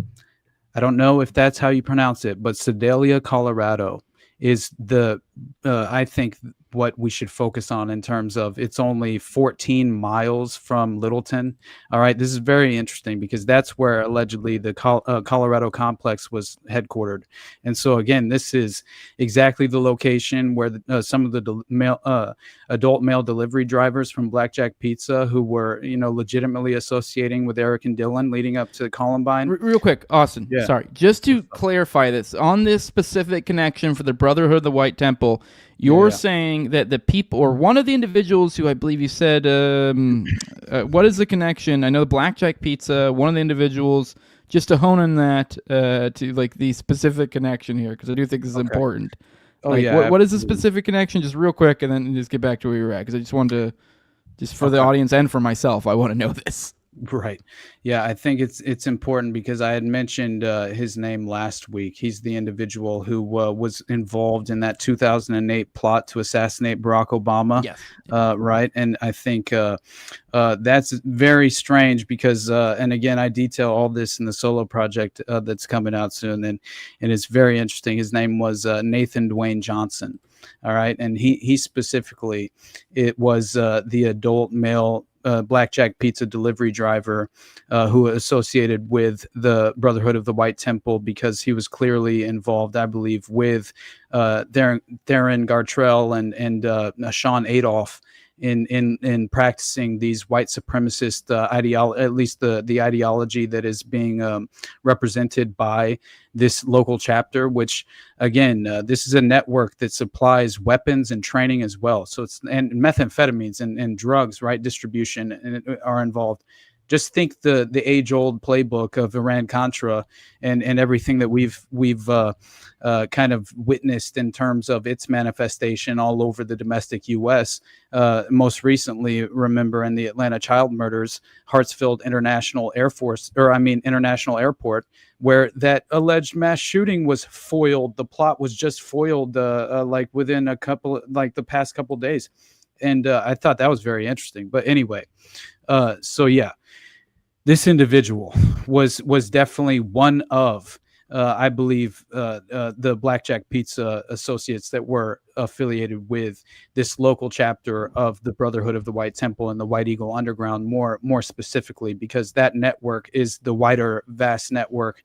I don't know if that's how you pronounce it, but Sedalia, Colorado, is the I think what we should focus on in terms of it's only 14 miles from Littleton. All right, this is very interesting because that's where allegedly the Colorado complex was headquartered. And so again, this is exactly the location where some of the adult male delivery drivers from Blackjack Pizza who were, legitimately associating with Eric and Dylan leading up to Columbine.
Real quick, Austin, sorry, just to clarify this, on this specific connection for the Brotherhood of the White Temple, you're saying that the people, or one of the individuals who I believe you said, what is the connection? I know Blackjack Pizza, one of the individuals, just to hone in that to like the specific connection here, because I do think this is important. What is the specific connection? Just real quick, and then just get back to where you're at, because I just wanted to, just for the audience and for myself, I want to know this.
Right. Yeah, I think it's important because I had mentioned his name last week. He's the individual who was involved in that 2008 plot to assassinate Barack Obama.
Yes.
Right. And I think that's very strange because, and again, I detail all this in the solo project that's coming out soon. And it's very interesting. His name was Nathan Dwayne Johnson. All right. And he specifically, it was the adult male Blackjack Pizza delivery driver who associated with the Brotherhood of the White Temple because he was clearly involved, I believe, with Theron Gartrell and Sean Adolph in practicing these white supremacist ideology, at least the ideology that is being represented by this local chapter, which again, this is a network that supplies weapons and training as well. So and methamphetamines and drugs, right, distribution are involved. Just think the age-old playbook of Iran-Contra and everything that we've kind of witnessed in terms of its manifestation all over the domestic U.S. Most recently, remember in the Atlanta child murders, Hartsfield International Airport, where that alleged mass shooting was foiled. The plot was just foiled like within the past couple of days. And I thought that was very interesting. But anyway, so yeah. This individual was definitely one of, I believe, the Blackjack Pizza associates that were affiliated with this local chapter of the Brotherhood of the White Temple and the White Eagle Underground, more specifically, because that network is the wider, vast network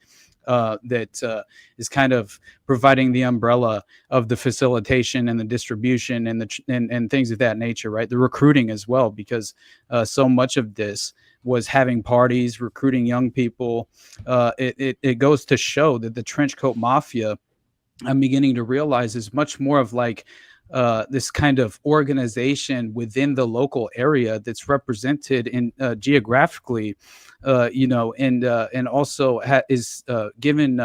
that is kind of providing the umbrella of the facilitation and the distribution and things of that nature, right? The recruiting as well, because so much of this was having parties, recruiting young people. It goes to show that the Trenchcoat Mafia, I'm beginning to realize, is much more of like this kind of organization within the local area that's represented in geographically, and also is given.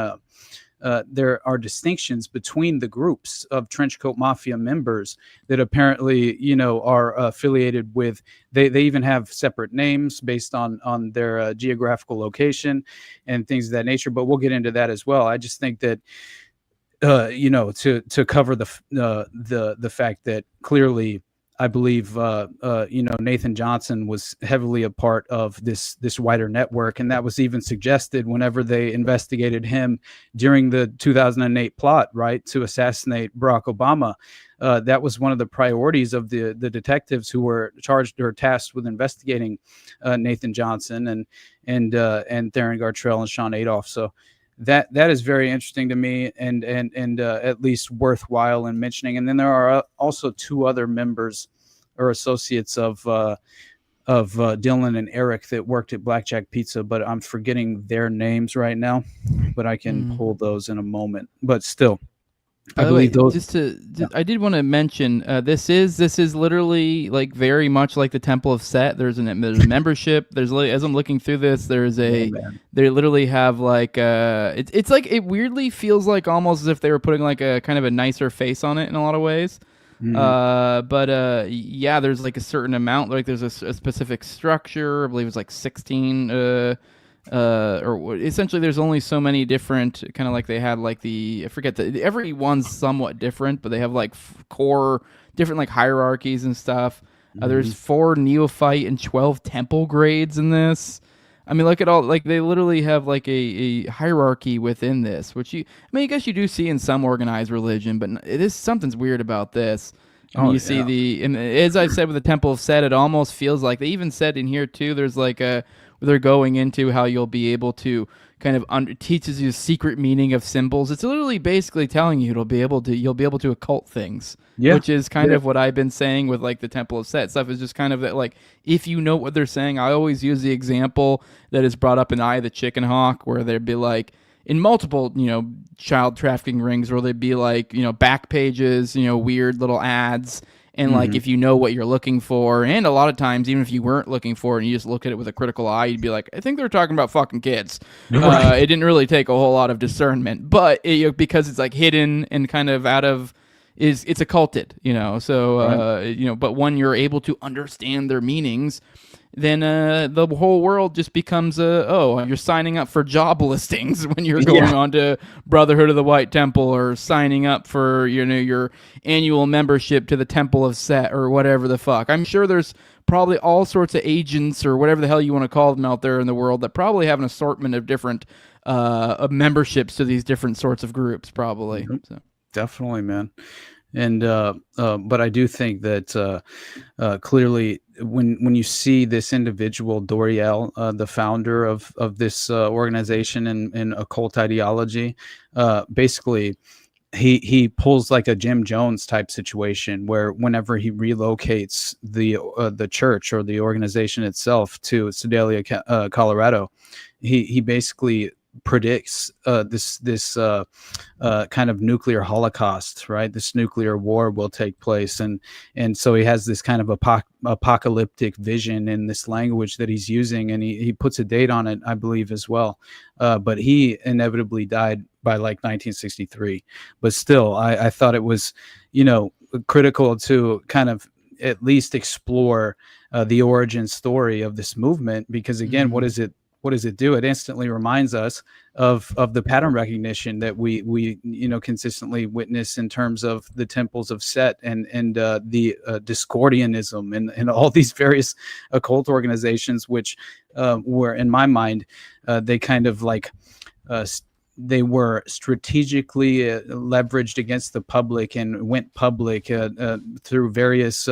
There are distinctions between the groups of Trenchcoat Mafia members that apparently, are affiliated with. They even have separate names based on their geographical location and things of that nature. But we'll get into that as well. I just think that, to cover the fact that clearly, I believe, Nathan Johnson was heavily a part of this wider network. And that was even suggested whenever they investigated him during the 2008 plot, right, to assassinate Barack Obama. That was one of the priorities of the detectives who were charged or tasked with investigating Nathan Johnson and Theron Gartrell and Sean Adolph. So that is very interesting to me and at least worthwhile in mentioning. And then there are also two other members or associates of Dylan and Eric that worked at Blackjack Pizza, but I'm forgetting their names right now, but I can pull those in a moment. But still,
By the way, I did want to mention this is literally like very much like the Temple of Set. There's a membership. There's as I'm looking through this, they literally have like it's like it weirdly feels like almost as if they were putting like a kind of a nicer face on it in a lot of ways. But yeah, there's like a certain amount. Like there's a specific structure. I believe it's like 16. Or essentially there's only so many different kind of like they had like every one's somewhat different, but they have like core different like hierarchies and stuff. There's 4 neophyte and 12 temple grades in this. I mean, look at all, like they literally have like a hierarchy within this, which I guess you do see in some organized religion, but something's weird about this. And you see and as I've said with the Temple of Set, it almost feels like they even said in here too, there's like they're going into how you'll be able to kind of teaches you the secret meaning of symbols. It's literally basically telling you you'll be able to occult things, which is kind of what I've been saying with like the Temple of Set stuff. Is just kind of that, like, if you know what they're saying. I always use the example that is brought up in Eye of the Chicken Hawk, where there'd be like in multiple, child trafficking rings, where they'd be like, back pages, weird little ads. And like, if you know what you're looking for, and a lot of times, even if you weren't looking for it and you just look at it with a critical eye, you'd be like, I think they're talking about fucking kids. It didn't really take a whole lot of discernment, but because it's like hidden and kind of it's occulted, so, but when you're able to understand their meanings, then the whole world just becomes you're signing up for job listings when you're going on to Brotherhood of the White Temple, or signing up for your annual membership to the Temple of Set, or whatever the fuck. I'm sure there's probably all sorts of agents or whatever the hell you want to call them out there in the world that probably have an assortment of different memberships to these different sorts of groups, probably. So.
Definitely, man. And but I do think that clearly when you see this individual Doriel, the founder of this organization and occult ideology, basically he pulls like a Jim Jones type situation, where whenever he relocates the church or the organization itself to Sedalia, Colorado, he basically predicts this kind of nuclear holocaust, right? This nuclear war will take place, and so he has this kind of apocalyptic vision in this language that he's using, and he puts a date on it, I believe, as well. But he inevitably died by like 1963. But still, I thought it was, critical to kind of at least explore the origin story of this movement, because again, what does it do? It instantly reminds us of the pattern recognition that we consistently witness in terms of the temples of Set and the Discordianism and all these various occult organizations, which were, in my mind, they kind of like they were strategically leveraged against the public and went public through various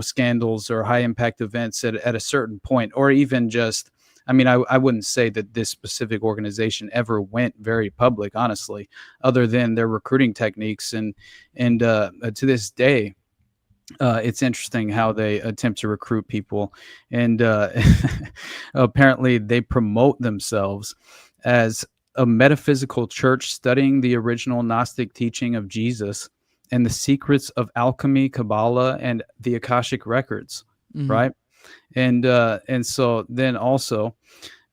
scandals or high impact events at a certain point, or even just. I mean, I wouldn't say that this specific organization ever went very public, honestly, other than their recruiting techniques. And to this day, it's interesting how they attempt to recruit people. And apparently they promote themselves as a metaphysical church studying the original Gnostic teaching of Jesus and the secrets of alchemy, Kabbalah, and the Akashic records, right? And so then also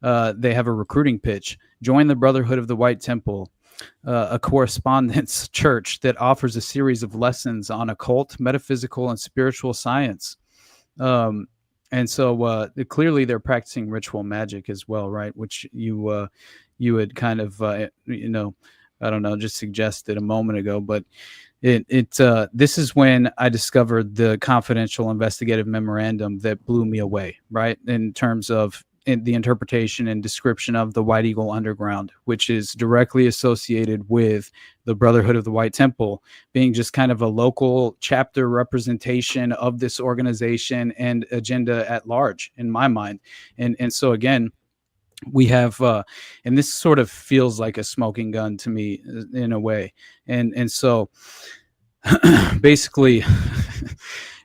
they have a recruiting pitch. Join the Brotherhood of the White Temple, a correspondence church that offers a series of lessons on occult, metaphysical, and spiritual science. And so clearly they're practicing ritual magic as well, right? Which you had kind of, I don't know, just suggested a moment ago, but this is when I discovered the confidential investigative memorandum that blew me away, right? In terms of the interpretation and description of the White Eagle Underground, which is directly associated with the Brotherhood of the White Temple being just kind of a local chapter representation of this organization and agenda at large, in my mind. And so again, we have, and this sort of feels like a smoking gun to me in a way. And so basically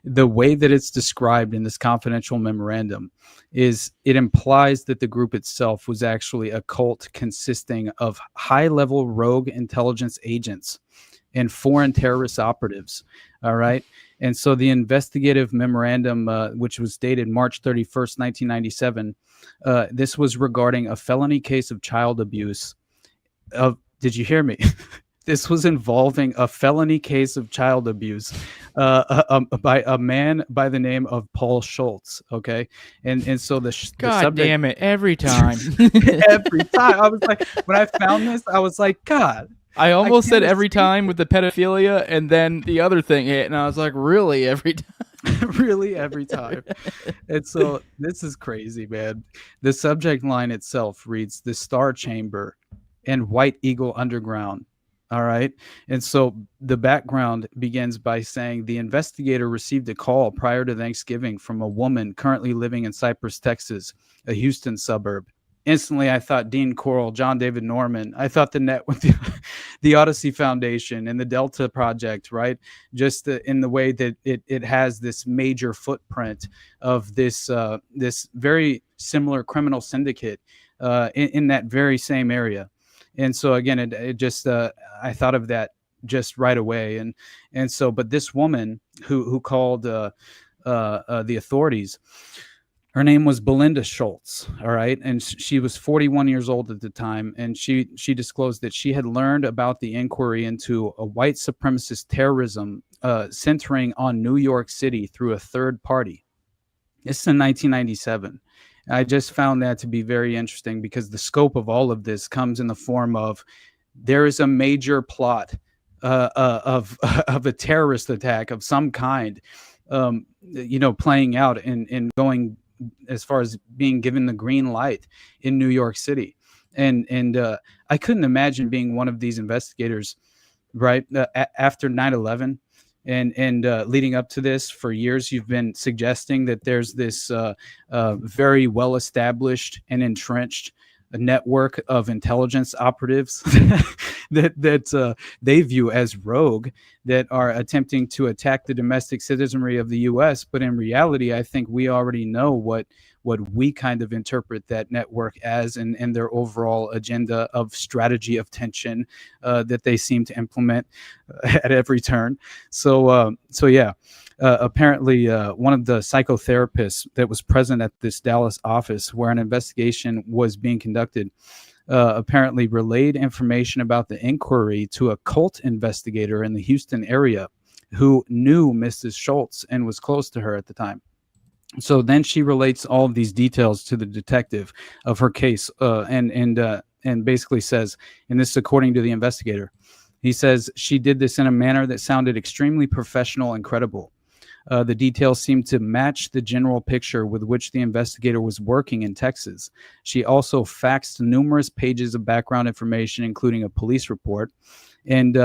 the way that it's described in this confidential memorandum is it implies that the group itself was actually a cult consisting of high-level rogue intelligence agents and foreign terrorist operatives. All right. And so the investigative memorandum, which was dated March 31st, 1997, this was regarding a felony case of child abuse. Did you hear me? This was involving a felony case of child abuse by a man by the name of Paul Schultz. Okay, and so the subject,
damn it, every time,
every time I was like, when I found this, I was like, God.
I almost said every time with the pedophilia, and then the other thing hit, and I was like, really every time.
Really every time. And so this is crazy, man. The subject line itself reads "The Star Chamber" and "White Eagle Underground." All right. And so the background begins by saying the investigator received a call prior to Thanksgiving from a woman currently living in Cypress, Texas, a Houston suburb. Instantly, I thought Dean Corll, John David Norman. I thought the net with the Odyssey Foundation and the Delta Project, right? Just in the way that it has this major footprint of this very similar criminal syndicate in that very same area. And so again, it just I thought of that just right away. And so, but this woman who called the authorities, her name was Belinda Schultz. All right. And she was 41 years old at the time. And she disclosed that she had learned about the inquiry into a white supremacist terrorism centering on New York City through a third party. This is in 1997. I just found that to be very interesting because the scope of all of this comes in the form of there is a major plot of a terrorist attack of some kind, playing out and going as far as being given the green light in New York City. And I couldn't imagine being one of these investigators, right? After 9/11 and leading up to this for years, you've been suggesting that there's this very well-established and entrenched network of intelligence operatives that they view as rogue, that are attempting to attack the domestic citizenry of the U.S. But in reality, I think we already know what we kind of interpret that network as, and their overall agenda of strategy of tension that they seem to implement at every turn. So yeah. Apparently, one of the psychotherapists that was present at this Dallas office where an investigation was being conducted apparently relayed information about the inquiry to a cult investigator in the Houston area who knew Mrs. Schultz and was close to her at the time. So then she relates all of these details to the detective of her case and basically says, and this is according to the investigator, he says, she did this in a manner that sounded extremely professional and credible. The details seemed to match the general picture with which the investigator was working in Texas. She also faxed numerous pages of background information, including a police report. And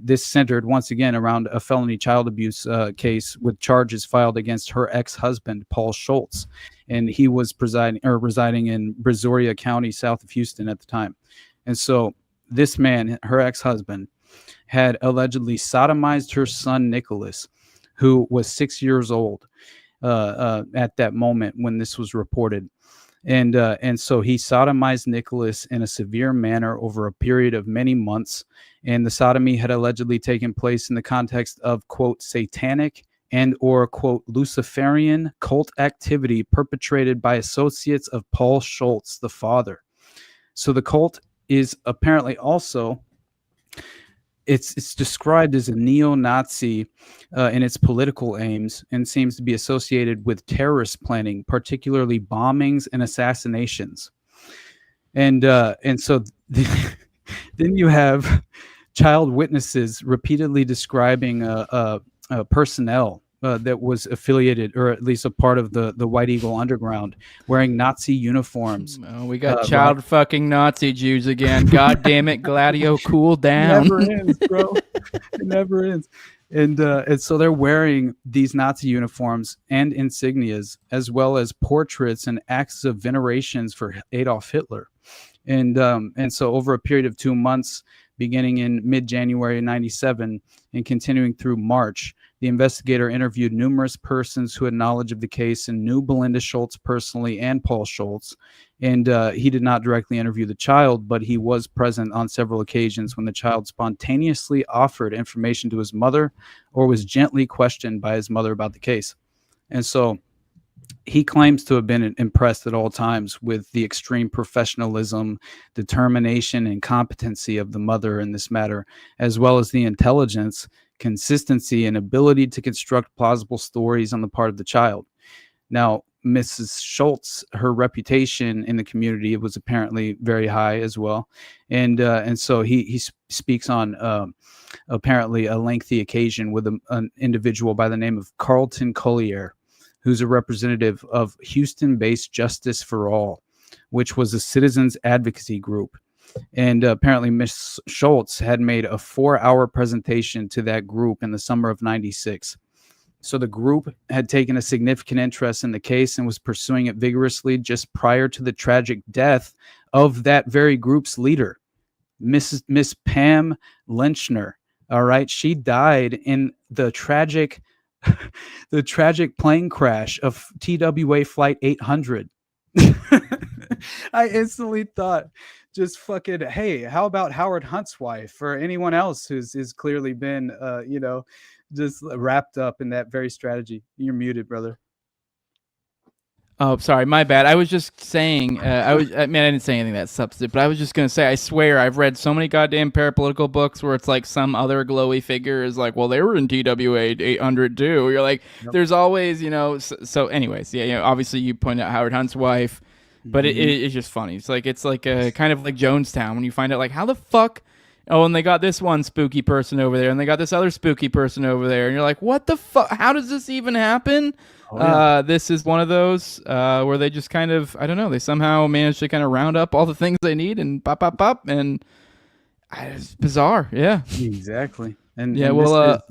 this centered once again around a felony child abuse case with charges filed against her ex-husband, Paul Schultz. And he was residing in Brazoria County, south of Houston at the time. And so this man, her ex-husband, had allegedly sodomized her son, Nicholas, who was 6 years old at that moment when this was reported. And so he sodomized Nicholas in a severe manner over a period of many months. And the sodomy had allegedly taken place in the context of, quote, satanic and or, quote, Luciferian cult activity perpetrated by associates of Paul Schultz, the father. So the cult is apparently also... It's described as a neo-Nazi in its political aims and seems to be associated with terrorist planning, particularly bombings and assassinations. And so then you have child witnesses repeatedly describing personnel that was affiliated, or at least a part of the White Eagle Underground, wearing Nazi uniforms.
Oh, we got child fucking Nazi Jews again. God damn it, Gladio, cool down.
It never ends, bro. It never ends. And so they're wearing these Nazi uniforms and insignias, as well as portraits and acts of venerations for Adolf Hitler. And so over a period of 2 months, beginning in mid-January 97 and continuing through March, The investigator interviewed numerous persons who had knowledge of the case and knew Belinda Schultz personally and Paul Schultz. And he did not directly interview the child, but he was present on several occasions when the child spontaneously offered information to his mother or was gently questioned by his mother about the case. And so he claims to have been impressed at all times with the extreme professionalism, determination, and competency of the mother in this matter, as well as the intelligence, consistency, and ability to construct plausible stories on the part of the child. Now, Mrs. Schultz, her reputation in the community was apparently very high as well. And so he speaks on apparently a lengthy occasion with an individual by the name of Carlton Collier, who's a representative of Houston-based Justice for All, which was a citizens advocacy group. And apparently Miss Schultz had made a 4-hour presentation to that group in the summer of '96. So the group had taken a significant interest in the case and was pursuing it vigorously just prior to the tragic death of that very group's leader, Miss Pam Lynchner. All right. She died in the tragic plane crash of TWA Flight 800. I instantly thought, just fucking, hey, how about Howard Hunt's wife or anyone else who's clearly been, just wrapped up in that very strategy? You're muted, brother.
Oh, sorry, my bad. I was just saying, I didn't say anything that substantive, but I was just going to say, I swear, I've read so many goddamn parapolitical books where it's like some other glowy figure is like, well, they were in TWA 800 too. You're like, yep. There's always, so anyways, yeah, obviously you point out Howard Hunt's wife, but it's just funny. It's like a kind of like Jonestown when you find out like, how the fuck, oh, and they got this one spooky person over there, and they got this other spooky person over there, and you're like, what the fuck? How does this even happen? Oh, yeah. This is one of those where they just kind of, I don't know, they somehow manage to kind of round up all the things they need and pop, and it's bizarre. Yeah,
exactly. And
yeah,
go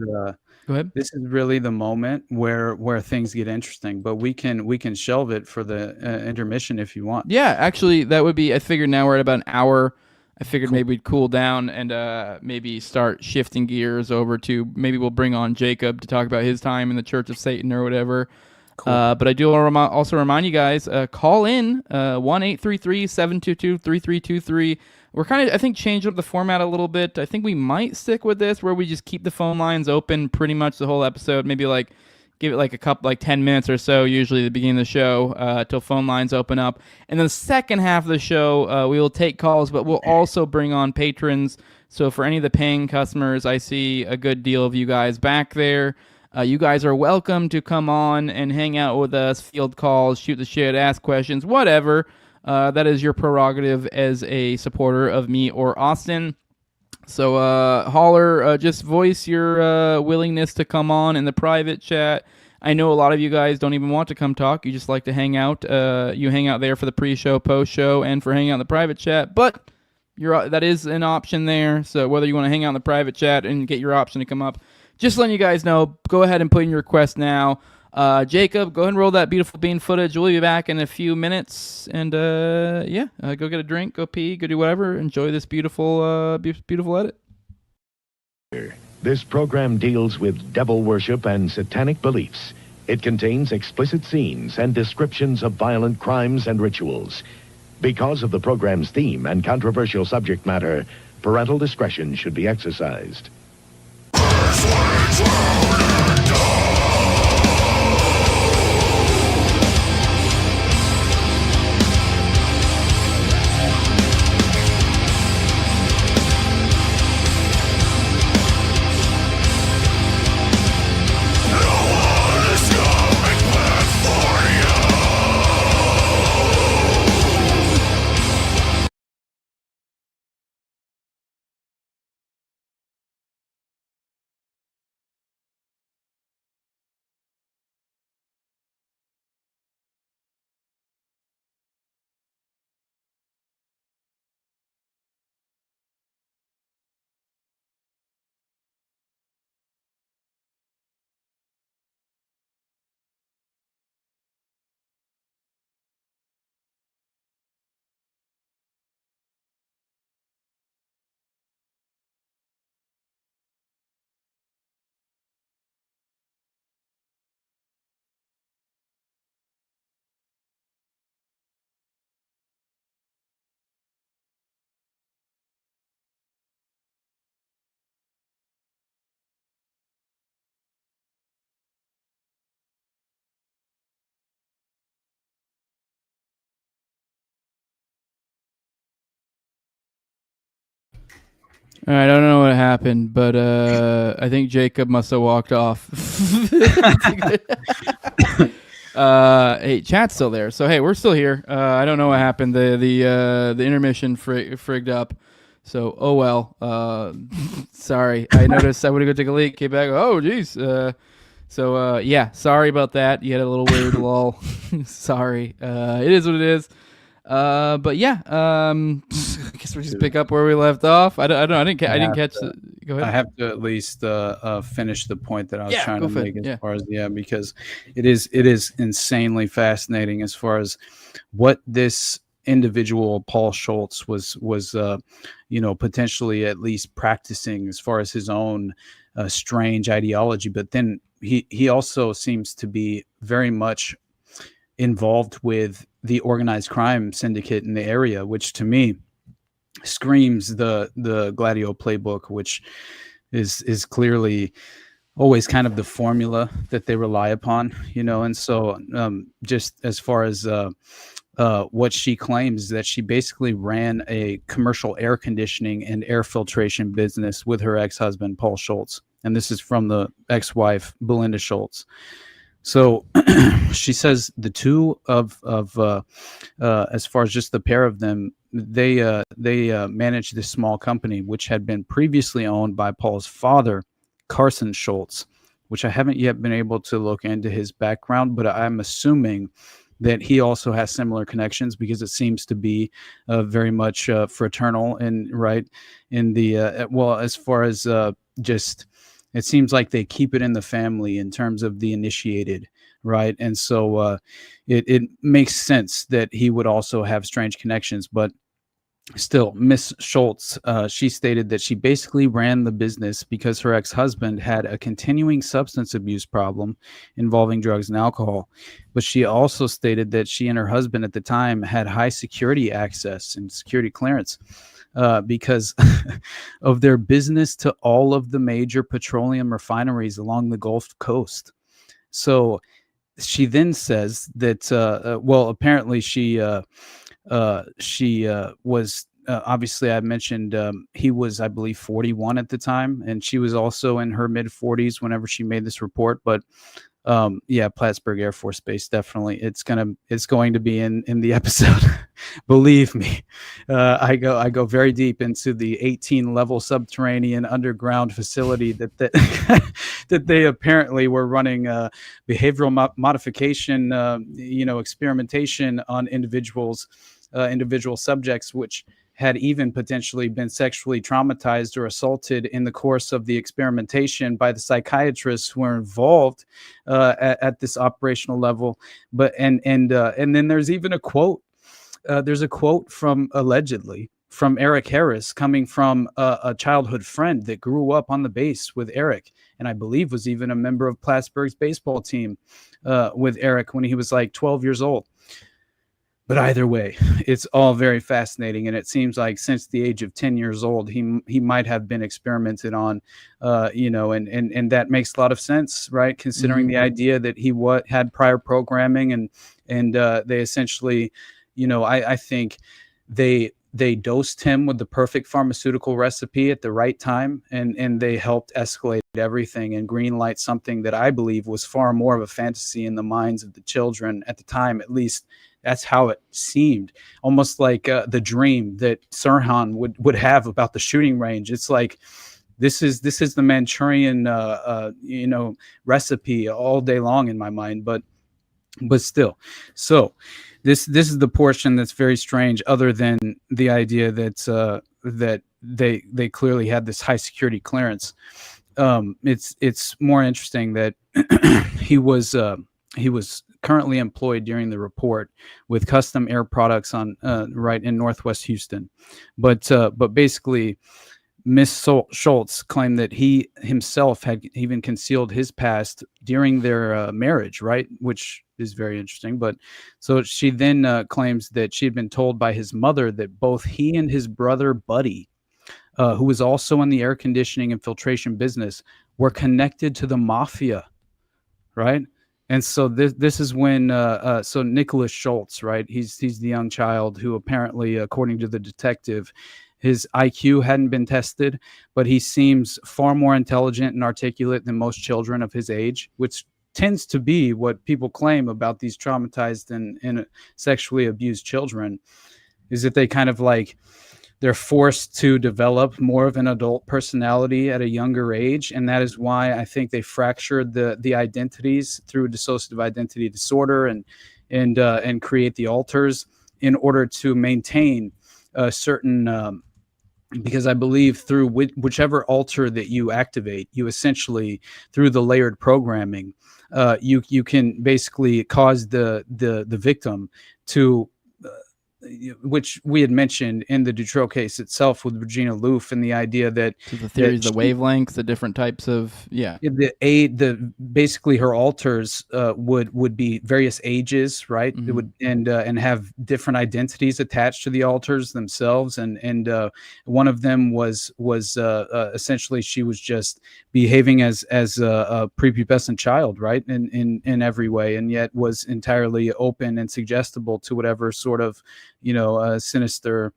ahead.
This is really the moment where things get interesting, but we can shelve it for the intermission if you want.
Yeah, actually, that would be. I figured now we're at about an hour. I figured maybe we'd cool down and maybe start shifting gears over to maybe we'll bring on Jacob to talk about his time in the Church of Satan or whatever. Cool. But I do also remind you guys, call in 1-833-722-3323. We're kind of, I think, changing up the format a little bit. I think we might stick with this where we just keep the phone lines open pretty much the whole episode. Maybe like give it like a couple, like 10 minutes or so, usually at the beginning of the show, till phone lines open up. And then the second half of the show, we will take calls, but we'll also bring on patrons. So for any of the paying customers, I see a good deal of you guys back there. You guys are welcome to come on and hang out with us, field calls, shoot the shit, ask questions, whatever. That is your prerogative as a supporter of me or Austin. So holler, just voice your willingness to come on in the private chat. I know a lot of you guys don't even want to come talk. You just like to hang out. You hang out there for the pre-show, post-show, and for hanging out in the private chat. But that is an option there. So whether you want to hang out in the private chat and get your option to come up, just letting you guys know, go ahead and put in your request now. Jacob, go ahead and roll that beautiful bean footage. We'll be back in a few minutes. And go get a drink, go pee, go do whatever. Enjoy this beautiful edit.
This program deals with devil worship and satanic beliefs. It contains explicit scenes and descriptions of violent crimes and rituals. Because of the program's theme and controversial subject matter, parental discretion should be exercised.
All right, I don't know what happened, but I think Jacob must have walked off. Hey, chat's still there, so hey, we're still here. I don't know what happened. The intermission frigged up. So oh well. Sorry, I noticed. I would go take a leak. Came back. Oh geez. So yeah, sorry about that. You had a little weird lull. Sorry. It is what it is. But yeah, I guess we just pick up where we left off. I don't know. I didn't catch the. Go ahead.
I have to at least finish the point that I was trying to make as far as because it is insanely fascinating as far as what this individual Paul Schultz was potentially at least practicing as far as his own strange ideology, but then he also seems to be very much involved with the organized crime syndicate in the area, which to me screams the Gladio playbook, which is clearly always kind of the formula that they rely upon, and so just as far as what she claims, that she basically ran a commercial air conditioning and air filtration business with her ex-husband Paul Schultz, and this is from the ex-wife Belinda Schultz. So she says the two of as far as just the pair of them, they managed this small company which had been previously owned by Paul's father, Carson Schultz, which I haven't yet been able to look into his background, but I'm assuming that he also has similar connections because it seems to be very much fraternal and right in the as far as just. It seems like they keep it in the family in terms of the initiated, right? And so it makes sense that he would also have strange connections. But still, Miss Schultz, she stated that she basically ran the business because her ex-husband had a continuing substance abuse problem involving drugs and alcohol. But she also stated that she and her husband at the time had high security access and security clearance. Because of their business to all of the major petroleum refineries along the Gulf Coast. So she then says that, apparently she was, obviously I mentioned he was, I believe, 41 at the time, and she was also in her mid-40s whenever she made this report. But Plattsburgh Air Force Base, definitely. It's going to be in the episode. Believe me, I go very deep into the 18-level subterranean underground facility that that they apparently were running behavioral modification, experimentation on individual subjects, which had even potentially been sexually traumatized or assaulted in the course of the experimentation by the psychiatrists who were involved at this operational level. But and then there's even a quote. There's a quote allegedly from Eric Harris, coming from a childhood friend that grew up on the base with Eric, and I believe was even a member of Plattsburgh's baseball team with Eric when he was like 12 years old. But either way, it's all very fascinating, and it seems like since the age of 10 years old, he might have been experimented on, and that makes a lot of sense, right? Considering the idea that he had prior programming, and they essentially, I think they dosed him with the perfect pharmaceutical recipe at the right time, and they helped escalate everything and greenlight something that I believe was far more of a fantasy in the minds of the children at the time. At least that's how it seemed, almost like the dream that Sirhan would have about the shooting range. It's like this is the Manchurian recipe all day long in my mind, but still. So this is the portion that's very strange, other than the idea that that they clearly had this high security clearance. It's more interesting that he was currently employed during the report with Custom Air Products on right in Northwest Houston, but basically Miss Schultz claimed that he himself had even concealed his past during their marriage, right? Which is very interesting. But so she then claims that she had been told by his mother that both he and his brother Buddy, who was also in the air conditioning and filtration business, were connected to the Mafia, right? And so this is when so Nicholas Schultz, right? He's the young child who apparently, according to the detective, his IQ hadn't been tested, but he seems far more intelligent and articulate than most children of his age, which tends to be what people claim about these traumatized and sexually abused children, is that they kind of like, they're forced to develop more of an adult personality at a younger age. And that is why I think they fractured the identities through dissociative identity disorder and create the alters in order to maintain a certain, because I believe through whichever alter that you activate, you essentially, through the layered programming, you can basically cause the victim to, which we had mentioned in the Dutroux case itself with Regina Louf, and the idea that
the theories, the wavelengths, the different types of
the basically her alters would be various ages, right? It would and have different identities attached to the alters themselves, and one of them was essentially she was just behaving as a prepubescent child, right? In every way, and yet was entirely open and suggestible to whatever sort of sinister,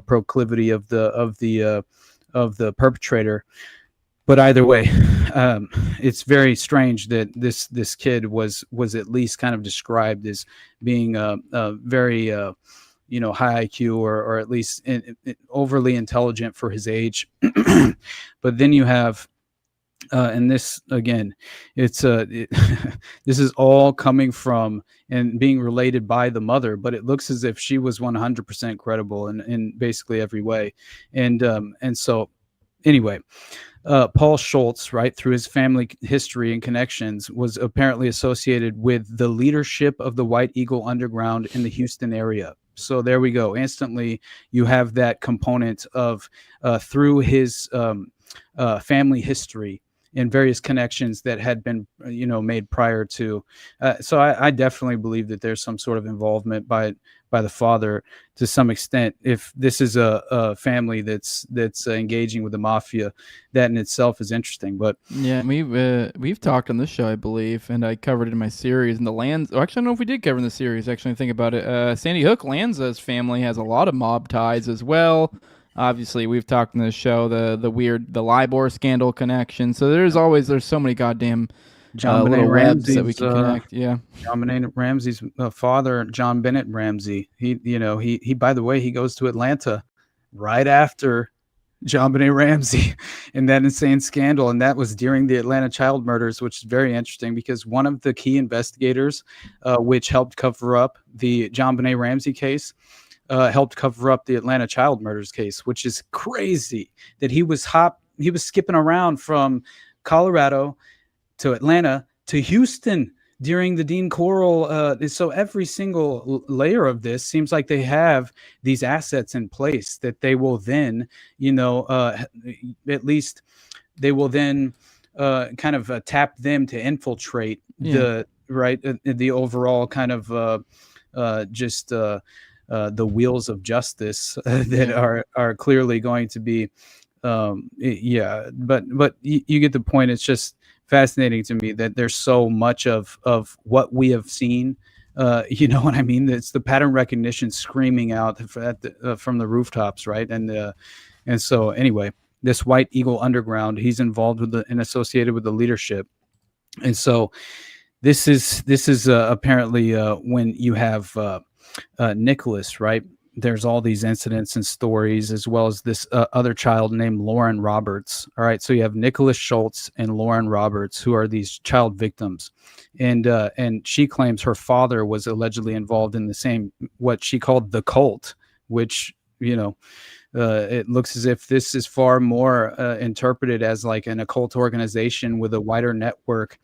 proclivity of the perpetrator. But either way, it's very strange that this kid was at least kind of described as being very high IQ or at least overly intelligent for his age. But then you have and this again, it's this is all coming from and being related by the mother, but it looks as if she was 100% credible in basically every way. And so anyway, Paul Schultz, right, through his family history and connections, was apparently associated with the leadership of the White Eagle Underground in the Houston area. So there we go. Instantly, you have that component of through his family history and various connections that had been, made prior to. So I definitely believe that there's some sort of involvement by the father to some extent. If this is a family that's engaging with the mafia, that in itself is interesting. But
yeah, we've talked on this show, I believe, and I covered it in my series. And the Lanza, actually, I don't know if we did cover in the series. Actually, think about it. Sandy Hook Lanza's family has a lot of mob ties as well. Obviously, we've talked in this show the LIBOR scandal connection. So there's so many goddamn little webs that we can connect. Yeah,
John Benet Ramsey's father, John Bennett Ramsey. He by the way, he goes to Atlanta right after John Benet Ramsey and that insane scandal, and that was during the Atlanta child murders, which is very interesting because one of the key investigators, which helped cover up the John Benet Ramsey case, helped cover up the Atlanta child murders case, which is crazy that he was skipping around from Colorado to Atlanta to Houston during the Dean Coral. So every single layer of this seems like they have these assets in place that they will then, at least they will then kind of tap them to infiltrate the overall kind of the wheels of justice that are clearly going to be, but you get the point. It's just fascinating to me that there's so much of what we have seen. You know what I mean? It's the pattern recognition screaming out from the rooftops, right? And so anyway, this White Eagle Underground, he's involved with and associated with the leadership, and so this is apparently when you have. Nicholas, right? There's all these incidents and stories, as well as this other child named Lauren Roberts. All right, so you have Nicholas Schultz and Lauren Roberts, who are these child victims, and she claims her father was allegedly involved in the same, what she called the cult, which it looks as if this is far more interpreted as like an occult organization with a wider network,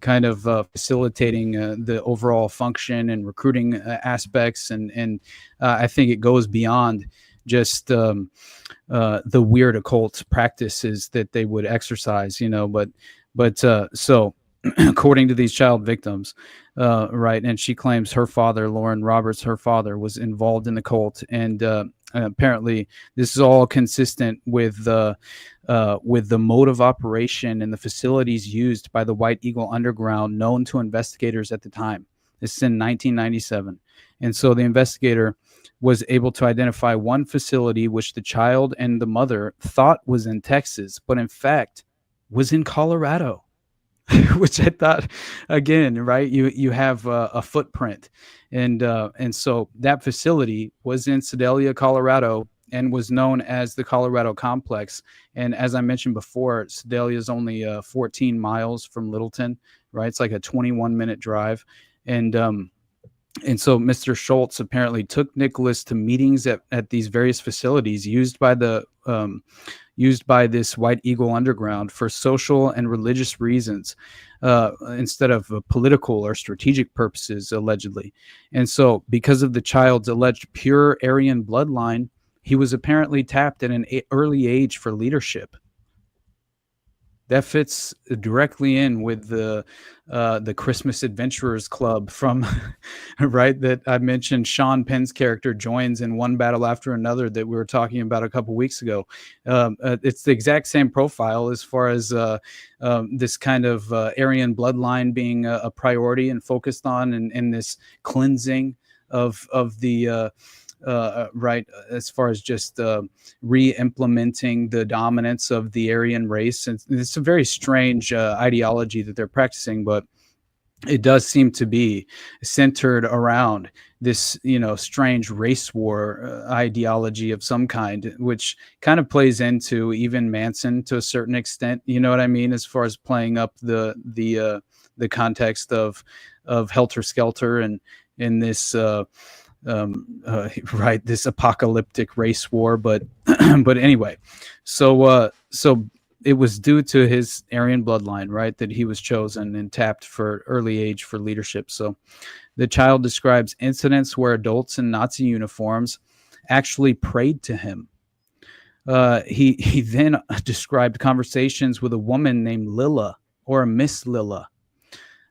kind of facilitating the overall function and recruiting aspects, and I think it goes beyond just the weird occult practices that they would exercise, but so according to these child victims, right, and she claims her father, Lauren Roberts, her father was involved in the cult, and apparently this is all consistent with the mode of operation and the facilities used by the White Eagle Underground, known to investigators at the time. This is in 1997. And so the investigator was able to identify one facility which the child and the mother thought was in Texas, but in fact was in Colorado, which I thought, again, right, you have a footprint. And so that facility was in Sedalia, Colorado, and was known as the Colorado Complex. And as I mentioned before, Sedalia is only 14 miles from Littleton, right? It's like a 21-minute drive. And so Mr. Schultz apparently took Nicholas to meetings at these various facilities used by this White Eagle Underground for social and religious reasons, instead of political or strategic purposes, allegedly. And so because of the child's alleged pure Aryan bloodline, he was apparently tapped at an early age for leadership. That fits directly in with the Christmas Adventurers Club from, right, that I mentioned Sean Penn's character joins in one battle after another that we were talking about a couple weeks ago. It's the exact same profile as far as this kind of Aryan bloodline being a priority and focused on, and this cleansing of the right, as far as just re-implementing the dominance of the Aryan race. And it's a very strange ideology that they're practicing, but it does seem to be centered around this, strange race war ideology of some kind, which kind of plays into even Manson to a certain extent. You know what I mean? As far as playing up the context of Helter Skelter and in this right, this apocalyptic race war. But but anyway, so it was due to his Aryan bloodline, right, that he was chosen and tapped for early age for leadership. So the child describes incidents where adults in Nazi uniforms actually prayed to him. He then described conversations with a woman named Lilla, or Miss Lilla.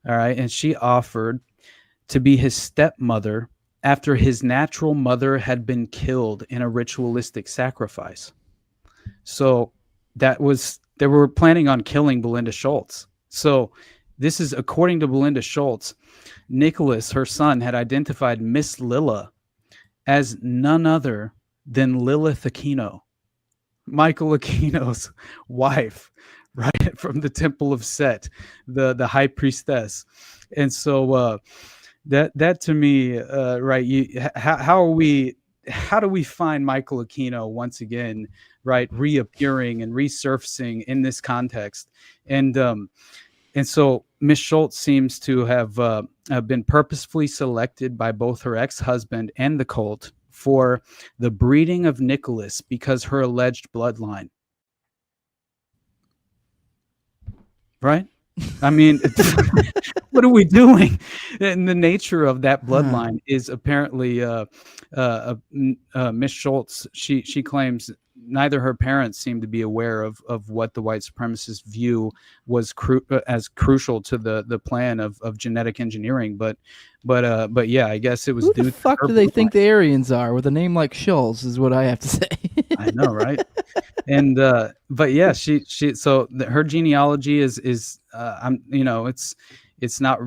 All right, and she offered to be his stepmother after his natural mother had been killed in a ritualistic sacrifice. So they were planning on killing Belinda Schultz. So this is according to Belinda Schultz. Nicholas, her son, had identified Miss Lilla as none other than Lilith Aquino, Michael Aquino's wife, right, from the Temple of Set, the high priestess. And so that to me, right, how do we find Michael Aquino once again, right, reappearing and resurfacing in this context? And so Miss Schultz seems to have been purposefully selected by both her ex-husband and the cult for the breeding of Nicholas because her alleged bloodline. Right? I mean, what are we doing? And the nature of that bloodline is apparently Miss Schultz. She claims neither her parents seem to be aware of what the white supremacist view was as crucial to the plan of genetic engineering. But yeah, I guess it was.
Who the fuck do they think the Aryans are with a name like Schultz? Is what I have to say.
I know, right? And but yeah, she so her genealogy is it's not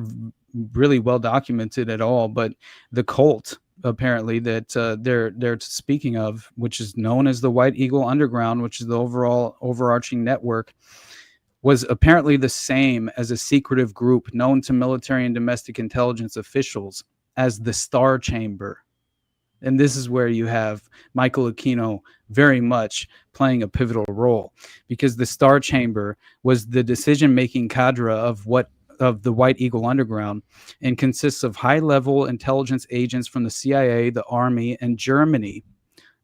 really well documented at all. But the cult apparently that they're speaking of, which is known as the White Eagle Underground, which is the overarching network, was apparently the same as a secretive group known to military and domestic intelligence officials as the Star Chamber. And this is where you have Michael Aquino very much playing a pivotal role, because the Star Chamber was the decision-making cadre of the White Eagle Underground, and consists of high-level intelligence agents from the CIA, the Army, and Germany.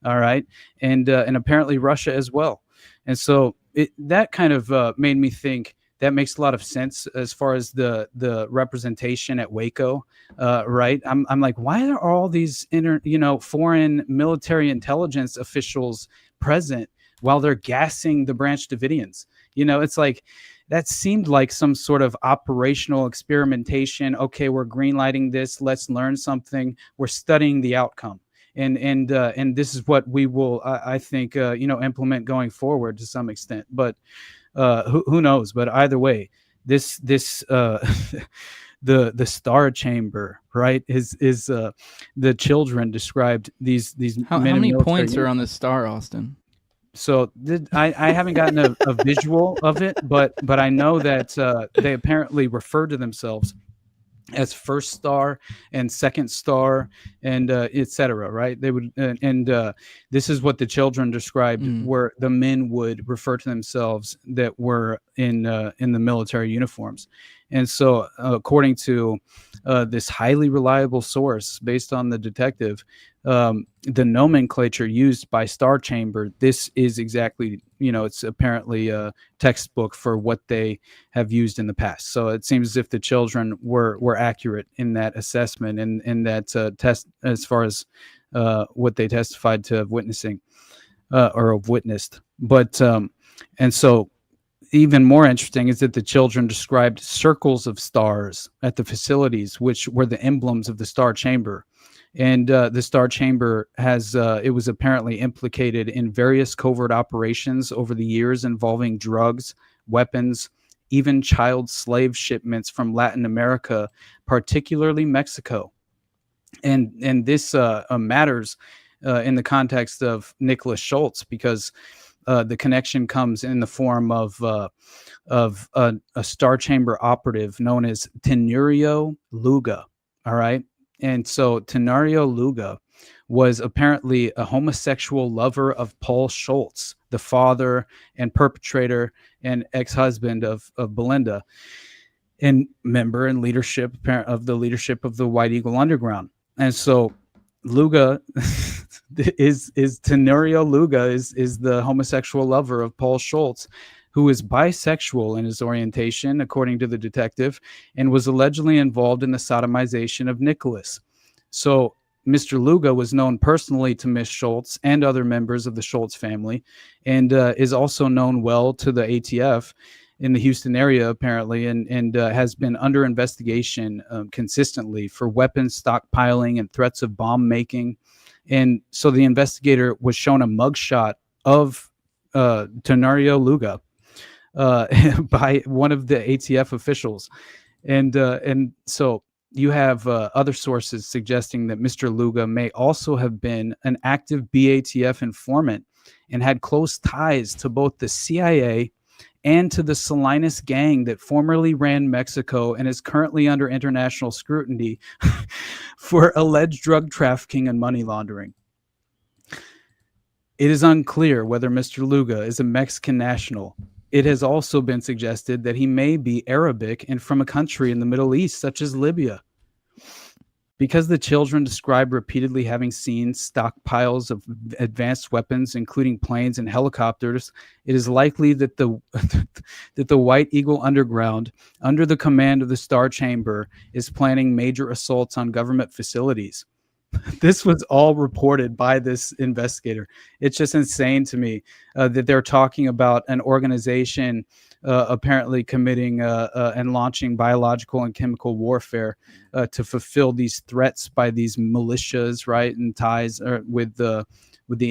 All right, and apparently Russia as well. And so that kind of made me think that makes a lot of sense as far as the representation at Waco, right? I'm like, why are all these foreign military intelligence officials present while they're gassing the Branch Davidians? It's like that seemed like some sort of operational experimentation. Okay, we're greenlighting this. Let's learn something. We're studying the outcome. And this is what we will, I think, implement going forward to some extent. But who knows? But either way, this the star chamber, right? Is the children described these
How
men in
many
military
points are
uniforms.
on this star, Austin?
So I haven't gotten a visual of it, but I know that they apparently refer to themselves as first star and second star and etc. Right? They would this is what the children described, where the men would refer to themselves that were in the military uniforms. And so, according to this highly reliable source, based on the detective, the nomenclature used by Star Chamber, this is exactly, it's apparently a textbook for what they have used in the past. So it seems as if the children were accurate in that assessment and in that test as far as what they testified to of witnessing or have witnessed. But and so even more interesting is that the children described circles of stars at the facilities, which were the emblems of the Star Chamber. And the Star Chamber it was apparently implicated in various covert operations over the years involving drugs, weapons, even child slave shipments from Latin America, particularly Mexico. And this matters in the context of Nicholas Schultz, because the connection comes in the form of a Star Chamber operative known as Tenorio Luga. All right. And so Tenorio Luga was apparently a homosexual lover of Paul Schultz, the father and perpetrator and ex-husband of Belinda, and member and leadership of the White Eagle Underground. And so Luga is Tenorio Luga is the homosexual lover of Paul Schultz, who is bisexual in his orientation, according to the detective, and was allegedly involved in the sodomization of Nicholas. So Mr. Luga was known personally to Miss Schultz and other members of the Schultz family, and is also known well to the ATF in the Houston area, apparently, and has been under investigation consistently for weapons stockpiling and threats of bomb making. And so the investigator was shown a mugshot of Tenorio Luga by one of the ATF officials. And so you have other sources suggesting that Mr. Luga may also have been an active BATF informant and had close ties to both the CIA and to the Salinas gang that formerly ran Mexico and is currently under international scrutiny for alleged drug trafficking and money laundering. It is unclear whether Mr. Luga is a Mexican national. It has also been suggested that he may be Arabic and from a country in the Middle East, such as Libya. Because the children described repeatedly having seen stockpiles of advanced weapons, including planes and helicopters, it is likely that the White Eagle Underground, under the command of the Star Chamber, is planning major assaults on government facilities. This was all reported by this investigator. It's just insane to me that they're talking about an organization apparently committing and launching biological and chemical warfare to fulfill these threats by these militias, right, and ties with the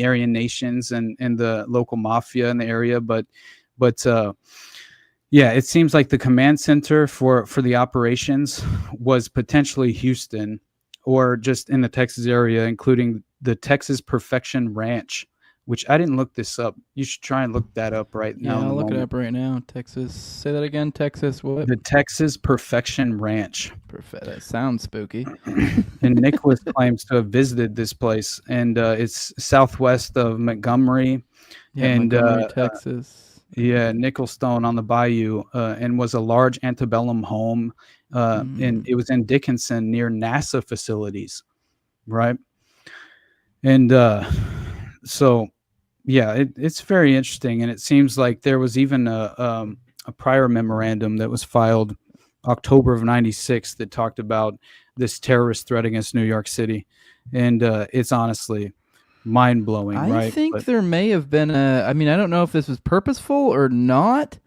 Aryan nations and the local mafia in the area. But yeah, it seems like the command center for the operations was potentially Houston, or just in the Texas area, including the Texas Perfection Ranch, which I didn't look this up. You should try and look that up right now.
Yeah, I'll look it up right now. Texas. Say that again. Texas what?
The Texas Perfection Ranch.
That sounds spooky.
And Nicholas claims to have visited this place, and it's southwest of Montgomery, and
Montgomery, Texas.
Yeah, Nicholstone on the Bayou, and was a large antebellum home. And it was in Dickinson near NASA facilities, right? And so, yeah, it's very interesting. And it seems like there was even a prior memorandum that was filed October of '96 that talked about this terrorist threat against New York City. And it's honestly mind-blowing, right?
I think there may have been I mean, I don't know if this was purposeful or not,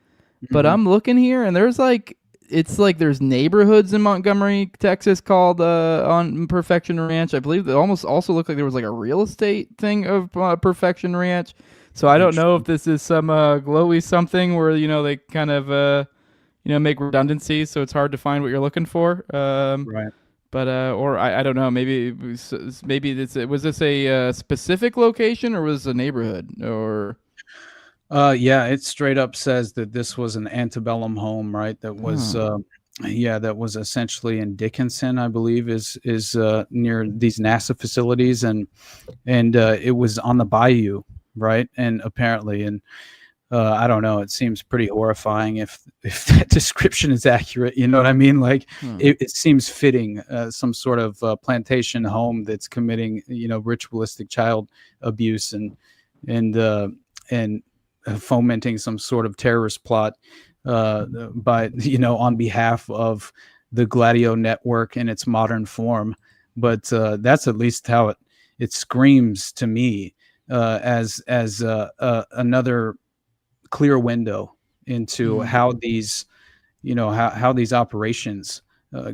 but I'm looking here and there's there's neighborhoods in Montgomery, Texas called on Perfection Ranch. I believe they almost also looked like there was like a real estate thing of Perfection Ranch. So I don't know if this is some glowy something where, they kind of, make redundancies, so it's hard to find what you're looking for.
Right.
But or I don't know, maybe was this a specific location, or was it a neighborhood, or?
Yeah, it straight up says that this was an antebellum home, right? That was that was essentially in Dickinson, I believe, is near these NASA facilities, and it was on the bayou, right? And apparently, I don't know, it seems pretty horrifying if that description is accurate. You know what I mean? Like it seems fitting, some sort of plantation home that's committing, ritualistic child abuse and fomenting some sort of terrorist plot by on behalf of the Gladio network in its modern form. But that's at least how it screams to me as another clear window into how these how these operations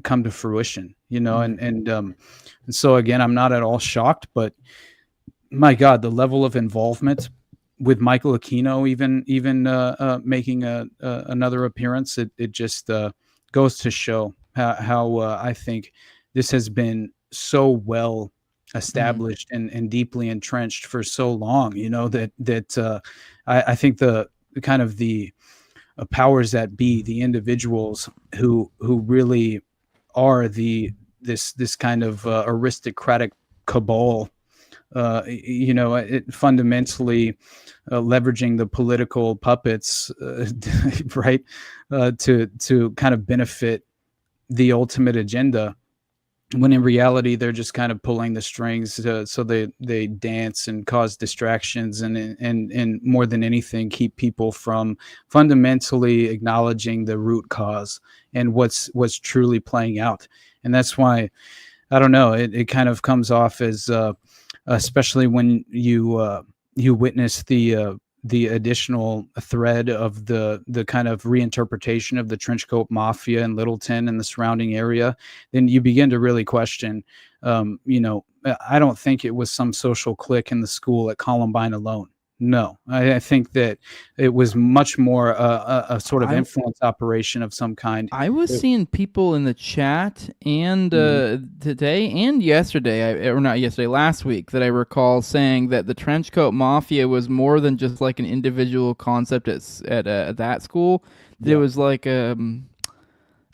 come to fruition, and so again, I'm not at all shocked, but my God, the level of involvement with Michael Aquino even making another appearance, it just goes to show how I think this has been so well established and deeply entrenched for so long, that I think the kind of the powers that be, the individuals who really are this kind of aristocratic cabal, it fundamentally leveraging the political puppets, right, to kind of benefit the ultimate agenda, when in reality they're just kind of pulling the strings so they dance and cause distractions and more than anything keep people from fundamentally acknowledging the root cause and what's truly playing out. And that's why, I don't know, it kind of comes off as especially when you witness the additional thread of the kind of reinterpretation of the Trenchcoat Mafia in Littleton and the surrounding area, then you begin to really question, I don't think it was some social clique in the school at Columbine alone. No, I think that it was much more a sort of influence operation of some kind.
I was seeing people in the chat and today and yesterday, or not yesterday, last week, that I recall saying that the Trenchcoat Mafia was more than just like an individual concept at that school. There was like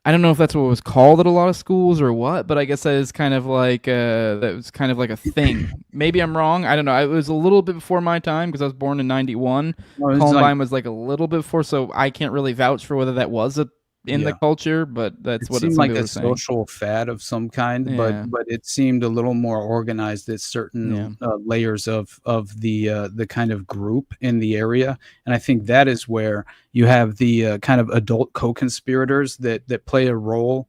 I don't know if that's what it was called at a lot of schools or what, but I guess that is kind of like that was kind of like a thing. Maybe I'm wrong. I don't know. It was a little bit before my time because I was born in '91. Columbine was like a little bit before, so I can't really vouch for whether that was in the culture, but that's what it
seemed
like
a social fad of some kind. But it seemed a little more organized at certain layers of the kind of group in the area, and I think that is where you have the kind of adult co-conspirators that play a role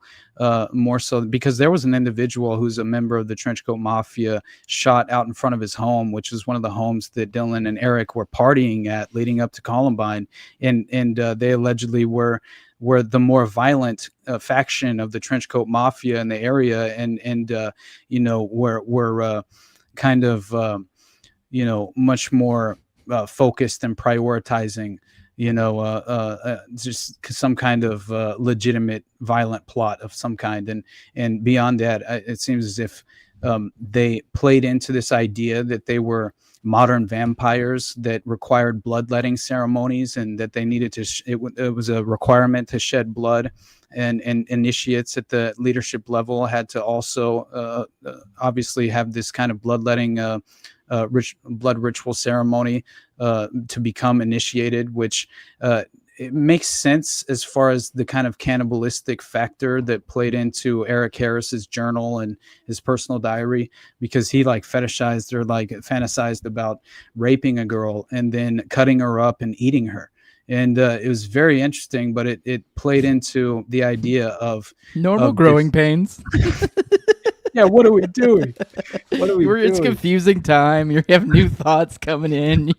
more so, because there was an individual who's a member of the Trenchcoat Mafia shot out in front of his home, which is one of the homes that Dylan and Eric were partying at leading up to Columbine, and they allegedly were the more violent faction of the Trenchcoat Mafia in the area, and were kind of much more focused and prioritizing just some kind of legitimate violent plot of some kind, and beyond that, it seems as if they played into this idea that they were modern vampires that required bloodletting ceremonies, and that they needed to it was a requirement to shed blood, and initiates at the leadership level had to also obviously have this kind of bloodletting blood ritual ceremony to become initiated, which it makes sense as far as the kind of cannibalistic factor that played into Eric Harris's journal and his personal diary, because he like fetishized or like fantasized about raping a girl and then cutting her up and eating her. And it was very interesting, but it played into the idea of
normal growing pains.
Yeah, what are we doing? Doing?
It's confusing time. You have new thoughts coming in.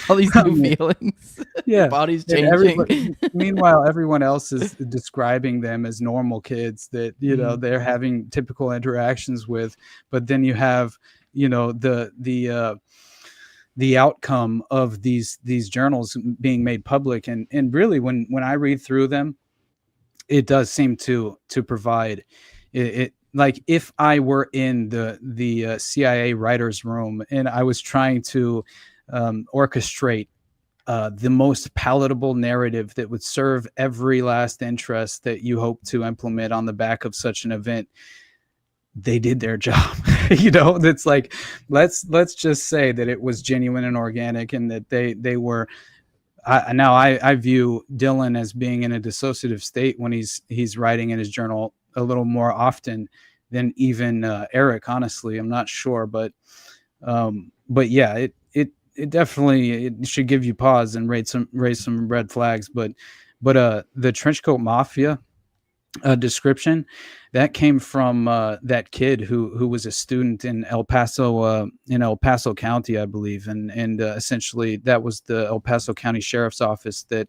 All these new feelings.
Yeah,
body's changing.
Meanwhile, everyone else is describing them as normal kids that they're having typical interactions with. But then you have the the outcome of these journals being made public. And really, when I read through them, it does seem to provide it. Like if I were in the CIA writer's room and I was trying to orchestrate the most palatable narrative that would serve every last interest that you hope to implement on the back of such an event, they did their job. That's like, let's just say that it was genuine and organic, and that they were. I view Dylan as being in a dissociative state when he's writing in his journal a little more often than even Eric. Honestly, I'm not sure, but yeah, it definitely it should give you pause and raise some red flags. But the Trenchcoat Mafia description that came from that kid who was a student in El Paso County, I believe, and essentially that was the El Paso County Sheriff's Office that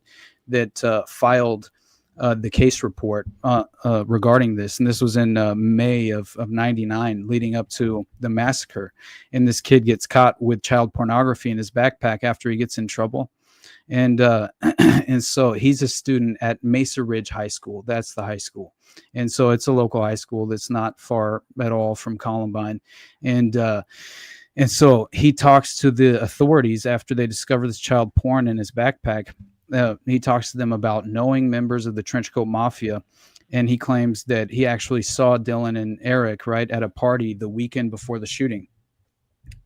filed the case report regarding this, and this was in May of '99, leading up to the massacre. And this kid gets caught with child pornography in his backpack after he gets in trouble, and so he's a student at Mesa Ridge High School. That's the high school, and so it's a local high school that's not far at all from Columbine, and so he talks to the authorities after they discover this child porn in his backpack. He talks to them about knowing members of the Trenchcoat Mafia, and he claims that he actually saw Dylan and Eric right at a party the weekend before the shooting.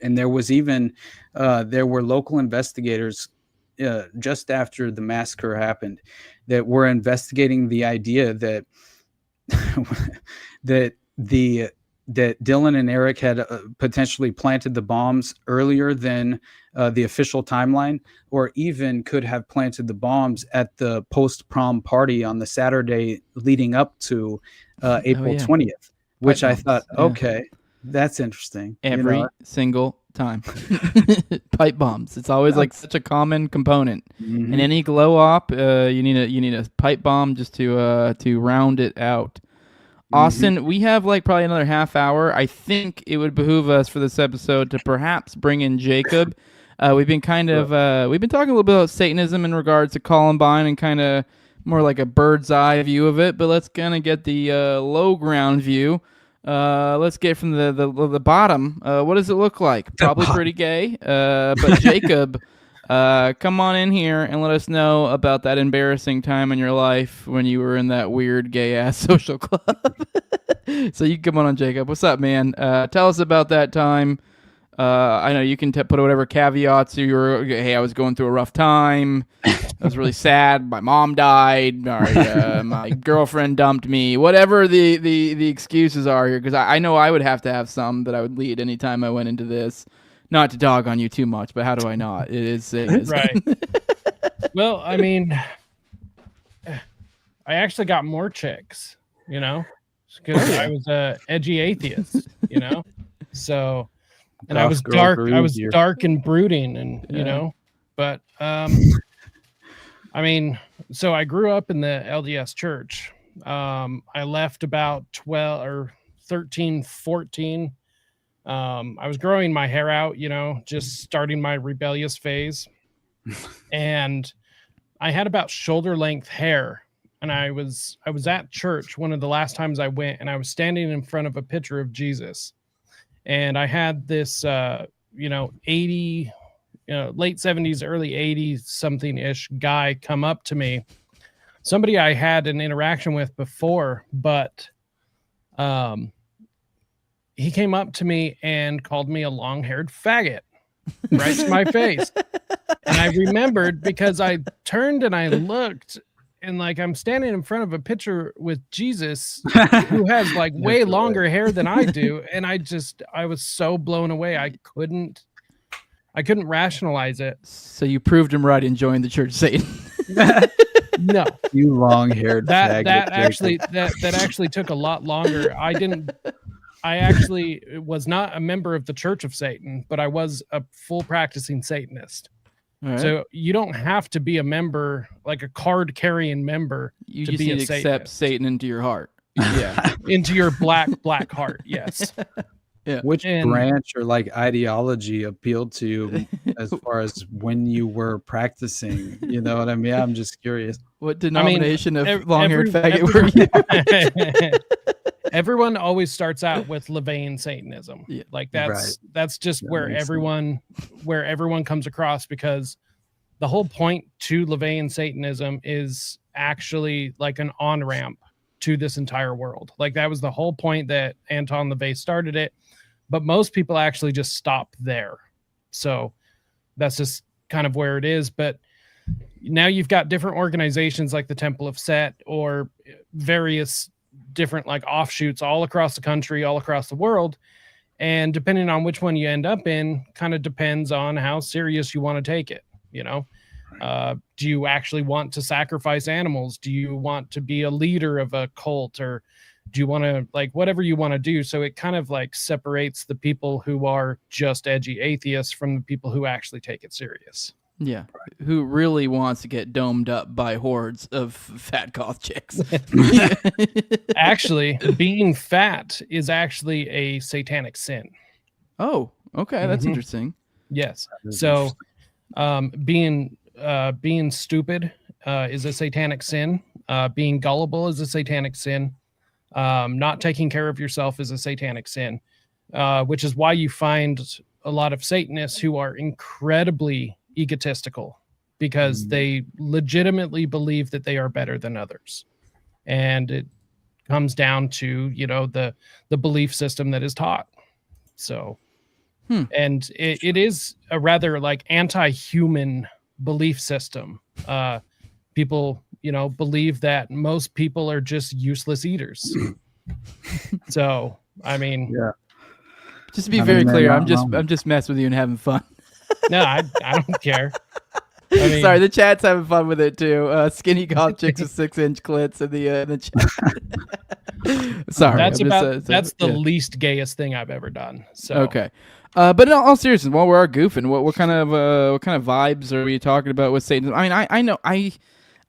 And there was even there were local investigators just after the massacre happened that were investigating the idea that that Dylan and Eric had potentially planted the bombs earlier than the official timeline, or even could have planted the bombs at the post-prom party on the Saturday leading up to April 20th, which I thought, okay, that's interesting.
Every single time. Pipe bombs. It's always like such a common component.
Mm-hmm.
In any glow op, you need a pipe bomb just to round it out. Austin, we have like probably another half hour. I think it would behoove us for this episode to perhaps bring in Jacob. We've been talking a little bit about Satanism in regards to Columbine and kind of more like a bird's eye view of it, but let's kind of get the low ground view. Let's get from the bottom. What does it look like? Probably pretty gay. But Jacob, come on in here and let us know about that embarrassing time in your life when you were in that weird gay-ass social club. So you can come on, Jacob. What's up, man? Tell us about that time. I know you can put whatever caveats. Hey, I was going through a rough time. I was really sad. My mom died. My girlfriend dumped me. Whatever the excuses are here, because I know I would have to have some that I would lead anytime I went into this. Not to dog on you too much, but how do I not? It is
right. Well, I mean, I actually got more chicks, because I was a edgy atheist, So, and I was dark. I was dark and brooding, and but I mean, so I grew up in the LDS church. I left about 12 or 13, 14. I was growing my hair out, just starting my rebellious phase. And I had about shoulder length hair. And I was at church one of the last times I went, and I was standing in front of a picture of Jesus. And I had this, 80, late 70s, early 80s, something-ish guy come up to me. Somebody I had an interaction with before, but he came up to me and called me a long-haired faggot right to my face. And I remembered because I turned and I looked, and like I'm standing in front of a picture with Jesus who has like way longer hair than I do. And I was so blown away. I couldn't rationalize it.
So you proved him right and joined the Church of Satan.
No,
you long-haired faggot.
That actually took a lot longer. I actually was not a member of the Church of Satan, but I was a full practicing Satanist. Right. So you don't have to be a member, like a card-carrying member,
you
to
just
be
need
a
to accept Satan into your heart.
Yeah, into your black heart. Yes.
Yeah.
Which branch or like ideology appealed to you as far as when you were practicing? You know what I mean? I'm just curious.
What denomination of long-haired faggot were you?
Everyone always starts out with Levian Satanism.
Yeah.
Like that's just where everyone comes across, because the whole point to Levian Satanism is actually like an on-ramp to this entire world. Like that was the whole point that Anton LaVey started it, but most people actually just stop there. So that's just kind of where it is. But now you've got different organizations like the Temple of Set or various different like offshoots all across the country, all across the world. And depending on which one you end up in kind of depends on how serious you want to take it. You know, do you actually want to sacrifice animals? Do you want to be a leader of a cult, or do you want to like whatever you want to do? So it kind of like separates the people who are just edgy atheists from the people who actually take it serious.
Yeah, who really wants to get domed up by hordes of fat goth chicks.
Actually, being fat is actually a satanic sin.
Oh, okay, that's interesting.
Yes. So being stupid is a satanic sin. Being gullible is a satanic sin. Not taking care of yourself is a satanic sin, which is why you find a lot of Satanists who are incredibly egotistical, because they legitimately believe that they are better than others. And it comes down to, you know, the belief system that is taught. So, and it is a rather like anti-human belief system. People, you know, believe that most people are just useless eaters. So, I mean,
just to be very clear, I'm just messing with you and having fun.
No, I don't care. I mean,
sorry, the chat's having fun with it too. Skinny goth chicks with 6-inch clits in the chat. Sorry,
that's the least gayest thing I've ever done. So
okay, but in all seriousness, while we're goofing, what kind of vibes are we talking about with Satan? I mean, I know I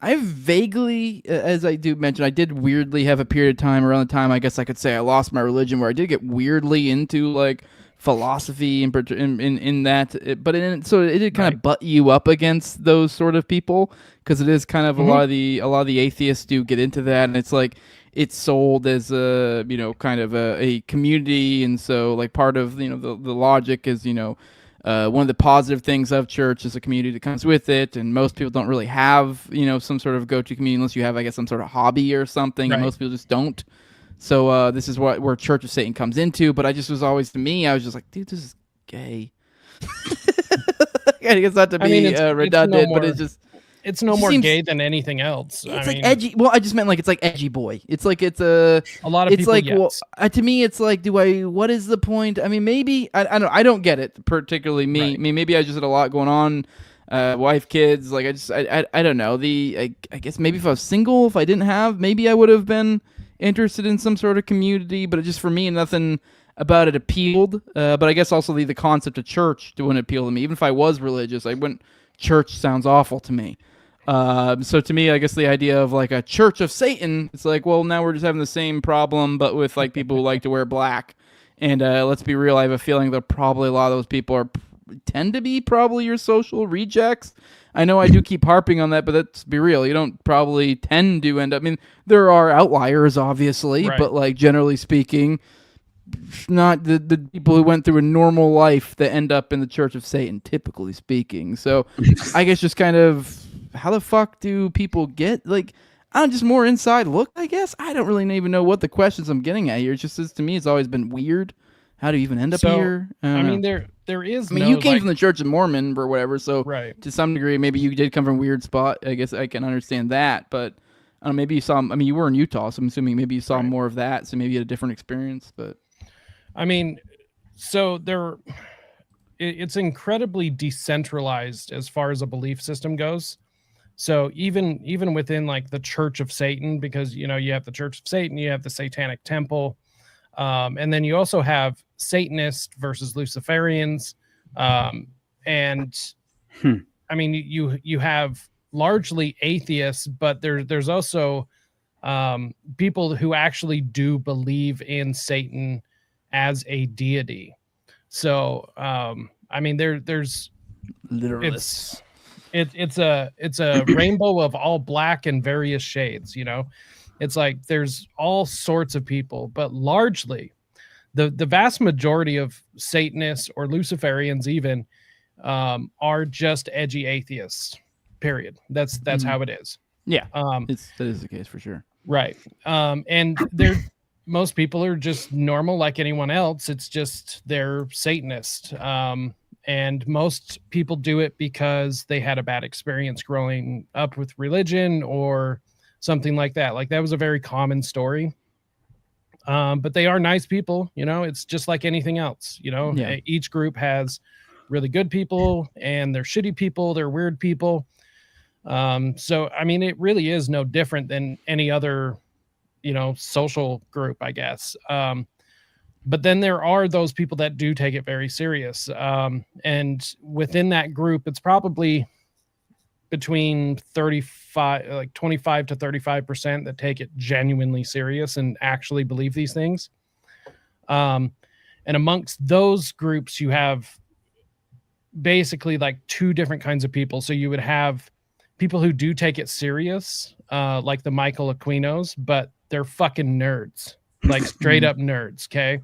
vaguely, as I do mention, I did weirdly have a period of time around the time I guess I could say I lost my religion, where I did get weirdly into like philosophy in that, but so it did kind of butt you up against those sort of people, because it is kind of a lot of the atheists do get into that, and it's like it's sold as a, you know, kind of a community, and so like part of, you know, the logic is, you know, one of the positive things of church is a community that comes with it, and most people don't really have, you know, some sort of go-to community unless you have, I guess, some sort of hobby or something, and most people just don't. So this is where Church of Satan comes into, but I just was always, to me, I was just like, dude, this is gay. I guess not to be redundant, but it's just...
It's no more gay than anything else.
It's like edgy. Well, I just meant like it's like edgy boy. It's like it's a
lot of
it's
people.
Like,
yes.
Well, to me, it's like, what is the point? I mean, maybe I don't get it, particularly me. I mean, maybe I just had a lot going on, wife, kids. Like I don't know. I guess maybe if I was single, if I didn't have, maybe I would have been interested in some sort of community. But it just, for me, nothing about it appealed. But I guess also the concept of church wouldn't appeal to me. Even if I was religious, church sounds awful to me. So to me, I guess the idea of like a Church of Satan, it's like, well, now we're just having the same problem, but with like people who like to wear black. And let's be real, I have a feeling that probably a lot of those people tend to be probably your social rejects. I know I do keep harping on that, but let's be real, you don't probably tend to end up. I mean, there are outliers, obviously, but like generally speaking, not the people who went through a normal life that end up in the Church of Satan, typically speaking. So I guess just kind of, how the fuck do people get, like, I don't, just more inside look, I guess. I don't really even know what the questions I'm getting at here. It's just, to me, it's always been weird. How do you even end up here?
I mean, there is.
I mean, you came from the Church of Mormon or whatever, so to some degree, maybe you did come from a weird spot. I guess I can understand that, but I don't know, maybe you saw. I mean, you were in Utah, so I'm assuming maybe you saw more of that, so maybe you had a different experience. But
I mean, so it's incredibly decentralized as far as a belief system goes. So even within like the Church of Satan, because, you know, you have the Church of Satan, you have the Satanic Temple, and then you also have Satanists versus Luciferians, and I mean, you have largely atheists, but there's also people who actually do believe in Satan as a deity. So I mean, there's
literalists.
It's a rainbow of all black and various shades, you know. It's like there's all sorts of people, but largely the vast majority of Satanists or Luciferians even are just edgy atheists. Period. That's how it is.
Yeah. That is the case for sure.
Right. And most people are just normal like anyone else. It's just they're Satanist. And most people do it because they had a bad experience growing up with religion or something like that. Like that was a very common story. But they are nice people, you know, it's just like anything else, you know. Yeah. Each group has really good people and they're shitty people, they're weird people. So, I mean, it really is no different than any other, you know, social group, I guess. But then there are those people that do take it very serious. And within that group, it's probably between 25 to 35% that take it genuinely serious and actually believe these things. And amongst those groups, you have basically like two different kinds of people. So you would have people who do take it serious, like the Michael Aquinos, but they're fucking nerds. Like straight up nerds, okay?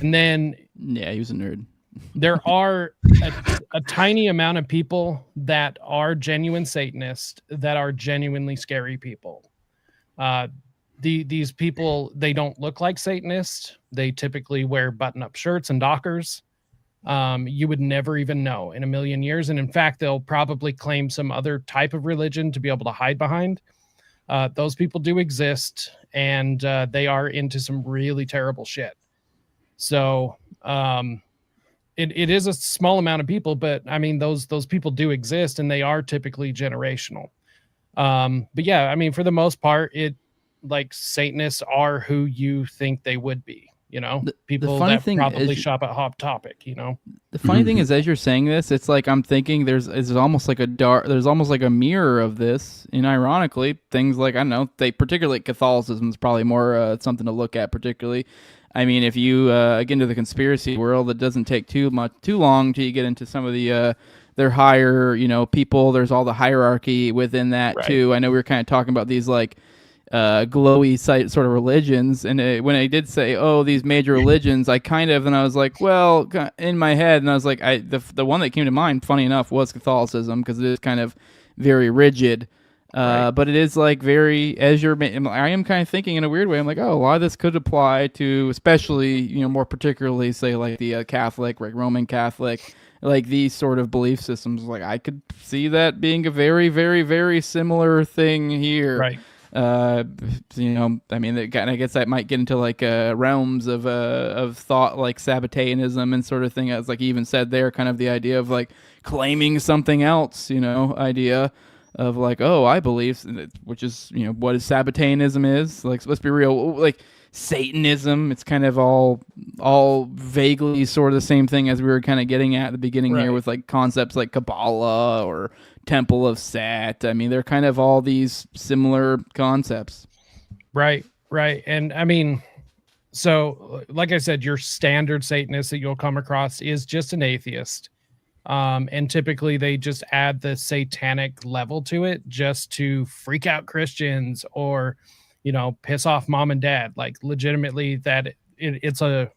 And then
yeah, he was a nerd.
There are a tiny amount of people that are genuine Satanists that are genuinely scary people. These people, they don't look like Satanists. They typically wear button-up shirts and Dockers. You would never even know in a million years. And in fact, they'll probably claim some other type of religion to be able to hide behind. Those people do exist, and they are into some really terrible shit. So it is a small amount of people, but I mean, those people do exist, and they are typically generational. But yeah, I mean, for the most part, like Satanists are who you think they would be. You know, people that probably shop at Hot Topic, you know.
The funny thing is, as you're saying this, it's like I'm thinking there's almost like there's almost like a mirror of this. And ironically, things like, I don't know, particularly Catholicism is probably more something to look at. Particularly, I mean, if you get into the conspiracy world, it doesn't take too long till you get into some of the their higher, you know, people. There's all the hierarchy within that too. I know we were kind of talking about these like glowy sort of religions, and when I did say, oh, these major religions, I kind of, and I was like, well, in my head, and I was like, the one that came to mind, funny enough, was Catholicism, because it is kind of very rigid, but it is like very, I am kind of thinking in a weird way, I'm like, oh, a lot of this could apply to, especially, you know, more particularly, say, like the Catholic, like Roman Catholic, like these sort of belief systems. Like I could see that being a very, very, very similar thing here.
Right.
You know, I mean, I guess that might get into like realms of thought, like Sabbateanism and sort of thing. As like you even said there, kind of the idea of like claiming something else, you know, idea of like, oh, I believe, which is, you know, what Sabbateanism is. Like, let's be real, like Satanism, it's kind of all vaguely sort of the same thing as we were kind of getting at the beginning here with like concepts like Kabbalah or Temple of Sat. I mean, they're kind of all these similar concepts.
Right. And I mean, so like I said, your standard Satanist that you'll come across is just an atheist. And typically they just add the satanic level to it just to freak out Christians or, you know, piss off mom and dad. Like legitimately that it's a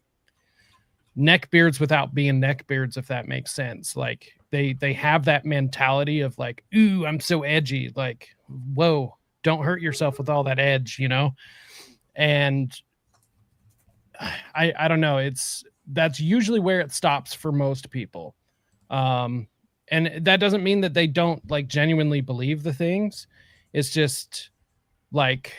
neckbeards without being neckbeards, if that makes sense. Like they have that mentality of like, ooh, I'm so edgy. Like, whoa, don't hurt yourself with all that edge, you know? And I don't know. That's usually where it stops for most people. And that doesn't mean that they don't like genuinely believe the things. It's just like,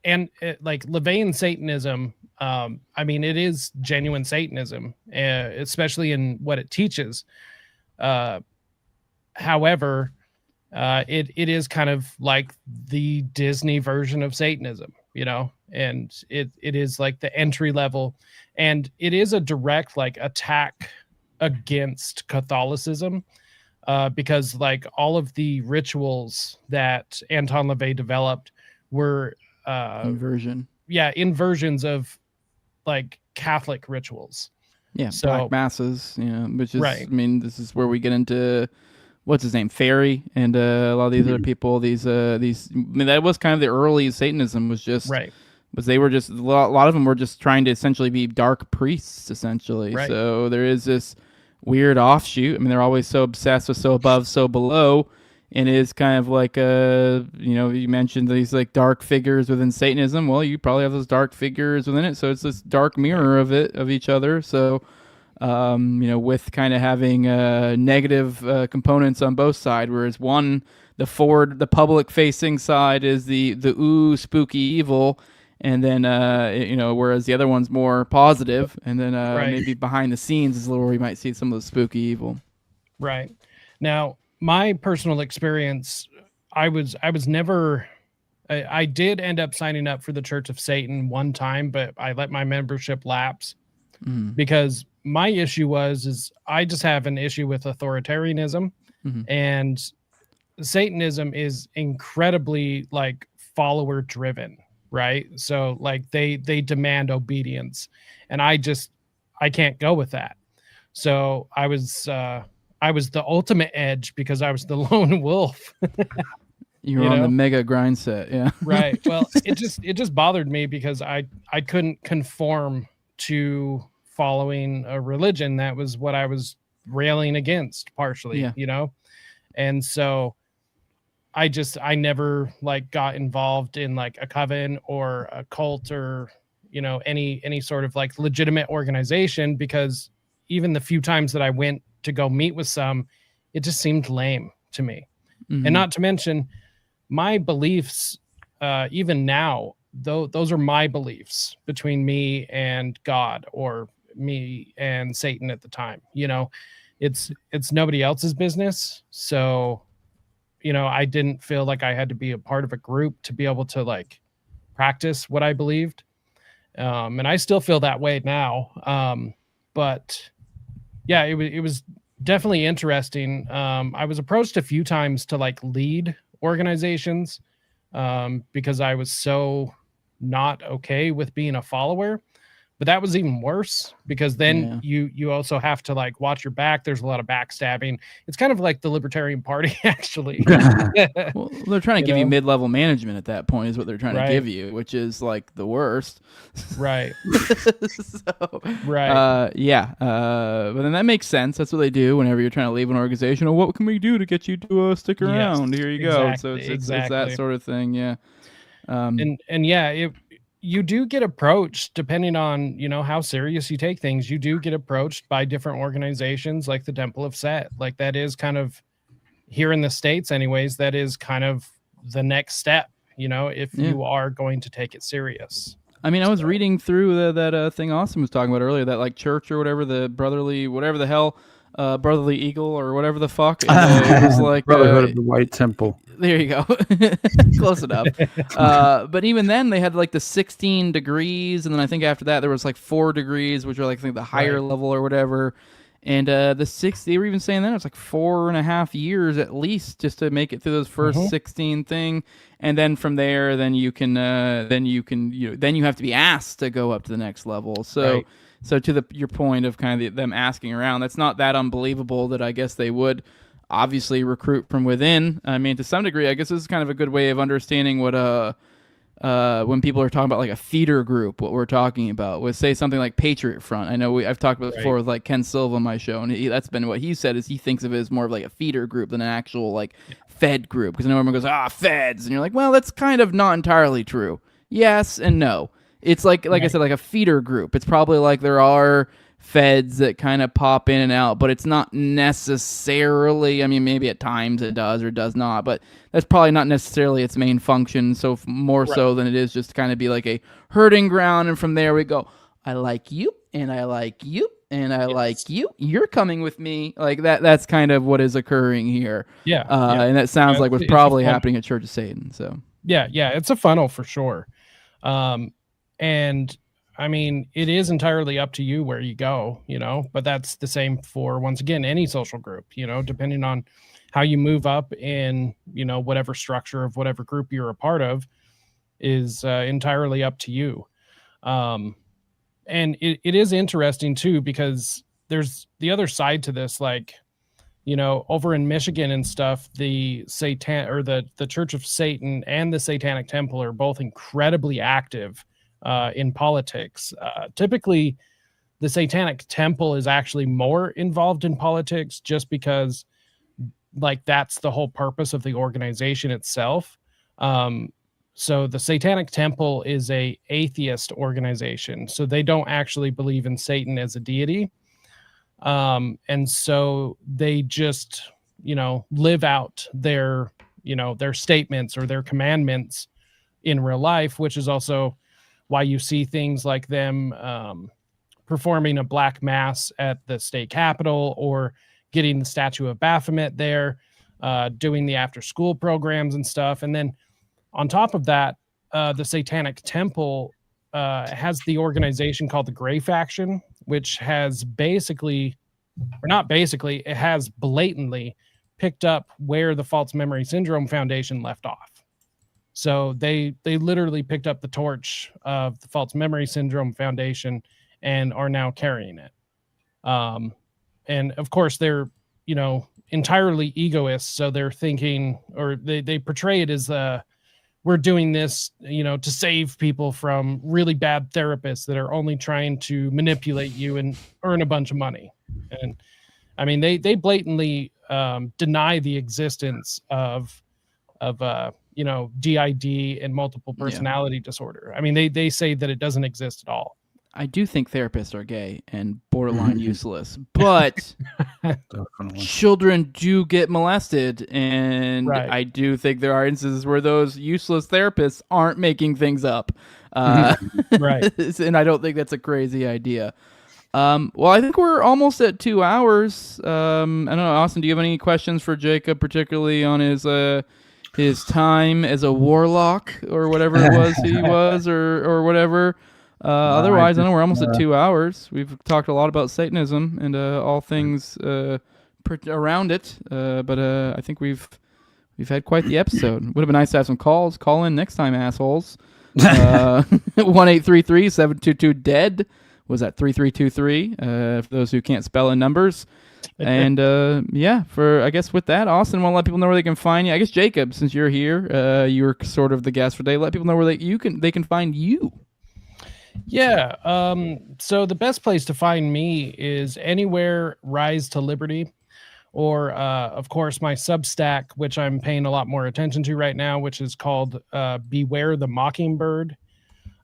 and like LaVeyan Satanism, I mean, it is genuine Satanism, especially in what it teaches. However, it is kind of like the Disney version of Satanism, you know, and it is like the entry level, and it is a direct like attack against Catholicism, because like all of the rituals that Anton LaVey developed were inversions of like Catholic rituals.
Yeah,
so,
black masses, which is,
right.
I mean, this is where we get into, what's his name, Fairy, and a lot of these other people, these, I mean, that was kind of the early Satanism, was just,
right.
Was they were just, a lot of them were just trying to essentially be dark priests, essentially.
Right.
So there is this weird offshoot. I mean, they're always so obsessed with so above, so below, and it is kind of like you mentioned these like dark figures within Satanism. Well, you probably have those dark figures within it, so it's this dark mirror of each other. So, with kind of having negative components on both sides, whereas one, the public facing side is the spooky evil. And then, whereas the other one's more positive, and then maybe behind the scenes is a little where we might see some of the spooky evil.
Right. Now, my personal experience, I did end up signing up for the Church of Satan one time, but I let my membership lapse because my issue is I just have an issue with authoritarianism, and Satanism is incredibly like follower driven. Right. So like they demand obedience, and I can't go with that. So I was the ultimate edge because I was the lone wolf.
You're on the mega grind set. Yeah.
Right. Well, it just bothered me because I couldn't conform to following a religion. That was what I was railing against partially, and so I never like got involved in like a coven or a cult or, any sort of like legitimate organization, because even the few times that I went to go meet with some, it just seemed lame to me. And not to mention my beliefs, even now, though, those are my beliefs between me and God or me and Satan at the time. It's nobody else's business. So, I didn't feel like I had to be a part of a group to be able to like practice what I believed. And I still feel that way now. But yeah, it was definitely interesting. I was approached a few times to like lead organizations because I was so not okay with being a follower. But that was even worse because then you also have to like watch your back. There's a lot of backstabbing. It's kind of like the Libertarian Party, actually.
Well, they're trying to give you mid-level management at that point is what they're trying to give you, which is like the worst.
Right.
But then that makes sense. That's what they do whenever you're trying to leave an organization. Oh, what can we do to get you to stick around? Here you go. So it's that sort of thing. Yeah.
You do get approached depending on, how serious you take things. You do get approached by different organizations like the Temple of Set. Like that is kind of here in the States anyways, that is kind of the next step, if you are going to take it serious.
I mean, I was reading through that thing Austin was talking about earlier, that like church or whatever, the brotherly, whatever the hell, Brotherly Eagle or whatever the fuck. It was like
Brotherhood of the White Temple.
There you go. Close enough. But even then they had like the 16 degrees. And then I think after that there was like 4 degrees, which are like I think the higher level or whatever. And the 6, they were even saying that it was like 4.5 years at least just to make it through those first 16 thing. And then from there, then you have to be asked to go up to the next level. So, So to your point of kind of them asking around, that's not that unbelievable that I guess they would obviously recruit from within. I mean, to some degree, I guess this is kind of a good way of understanding what when people are talking about like a feeder group, what we're talking about with say something like Patriot Front. I know I've talked about before with like Ken Silva on my show, and that's been what he said is he thinks of it as more of like a feeder group than an actual like Fed group, because I know everyone goes Feds, and you're like, well, that's kind of not entirely true. Yes and no. It's like I said, like a feeder group. It's probably like there are Feds that kind of pop in and out, but it's not necessarily, I mean, maybe at times it does or does not, but that's probably not necessarily its main function. So more so than it is just to kind of be like a herding ground. And from there we go, I like you and I like you and I like you. You're coming with me. Like that's kind of what is occurring here.
Yeah.
And that sounds like what's probably happening at Church of Satan. So
yeah, it's a funnel for sure. And I mean, it is entirely up to you where you go, but that's the same for, once again, any social group, depending on how you move up in, whatever structure of whatever group you're a part of is entirely up to you. and it is interesting too, because there's the other side to this, like, you know, over in Michigan and stuff, the Church of Satan and the Satanic Temple are both incredibly active in politics. Typically, the Satanic Temple is actually more involved in politics, just because, like, that's the whole purpose of the organization itself. So the Satanic Temple is a atheist organization, so they don't actually believe in Satan as a deity. And so they just, you know, live out their, you know, their statements or their commandments in real life, which is also why you see things like them performing a black mass at the state capitol, or getting the statue of Baphomet there, doing the after school programs and stuff. And then on top of that, the Satanic Temple has the organization called the Gray Faction, which has basically, or not basically, it has blatantly picked up where the False Memory Syndrome Foundation left off. So they literally picked up the torch of the False Memory Syndrome Foundation and are now carrying it. And of course, they're, you know, entirely egoists. So they're thinking, or they portray it as we're doing this, you know, to save people from really bad therapists that are only trying to manipulate you and earn a bunch of money. And I mean, they blatantly deny the existence of you know, DID and multiple personality disorder. I mean, they say that it doesn't exist at all.
I do think therapists are gay and borderline useless, but children do get molested, and I do think there are instances where those useless therapists aren't making things up.
Right.
And I don't think that's a crazy idea. Well, I think we're almost at 2 hours. I don't know, Austin, do you have any questions for Jacob, particularly on his time as a warlock or whatever it was he was, or whatever? Otherwise, I know we're almost at 2 hours. We've talked a lot about Satanism and all things around it, but I think we've had quite the episode. Would have been nice to have some calls. Call in next time, assholes. 1-833-722-DEAD was that 3323 for those who can't spell in numbers. And I guess with that, Austin, want to let people know where they can find you. I guess Jacob, since you're here, you're sort of the guest for today. Let people know where they can find you.
Yeah. So the best place to find me is anywhere Rise to Liberty, or of course my Substack, which I'm paying a lot more attention to right now, which is called Beware the Mockingbird.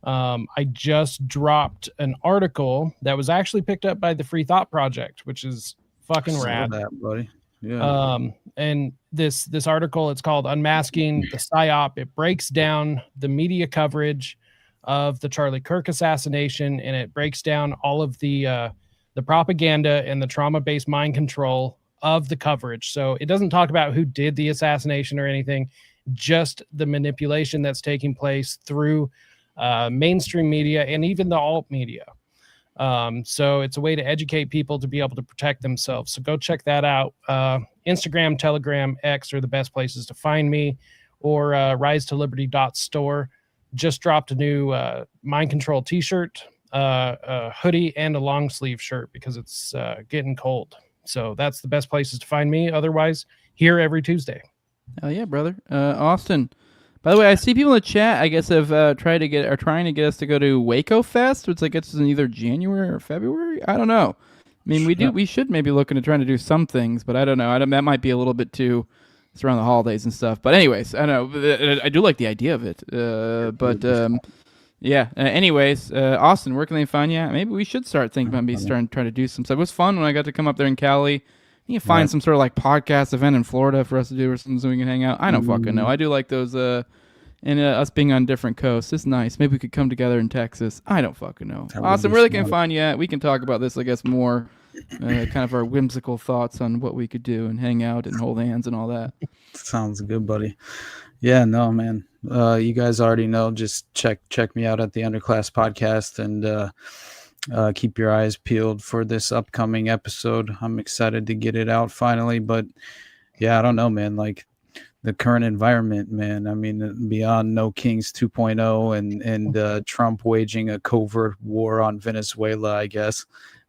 I just dropped an article that was actually picked up by the Free Thought Project, which is fucking rad.
That, buddy. Yeah.
And this article, it's called Unmasking the PSYOP. It breaks down the media coverage of the Charlie Kirk assassination, and it breaks down all of the propaganda and the trauma-based mind control of the coverage. So it doesn't talk about who did the assassination or anything, just the manipulation that's taking place through mainstream media and even the alt media. So it's a way to educate people to be able to protect themselves. So go check that out. Instagram, Telegram, X are the best places to find me, or risetoliberty.store. Just dropped a new mind control t-shirt, a hoodie, and a long sleeve shirt because it's getting cold. So that's the best places to find me. Otherwise, here every Tuesday.
Oh yeah, brother. Austin, by the way, I see people in the chat, I guess, have trying to get us to go to Waco Fest, which I guess is in either January or February. I don't know. I mean, we should maybe look into trying to do some things, but I don't know. That might be a little bit too. It's around the holidays and stuff. But anyways, I don't know. I do like the idea of it. Anyways, Austin, where can they find you at? Maybe we should start thinking about trying to do some stuff. It was fun when I got to come up there in Cali. You can find some sort of like podcast event in Florida for us to do or something so we can hang out. I don't fucking know. I do like those, and us being on different coasts. It's nice. Maybe we could come together in Texas. I don't fucking know. Austin, where they can find you at? We can talk about this, I guess, more. Kind of our whimsical thoughts on what we could do and hang out and hold hands and all that.
Sounds good, buddy. Yeah, no, man. You guys already know. Just check me out at the Underclass Podcast, and keep your eyes peeled for this upcoming episode. I'm excited to get it out finally. But yeah, I don't know, man. Like the current environment, man. I mean, beyond No Kings 2.0 and Trump waging a covert war on Venezuela, I guess.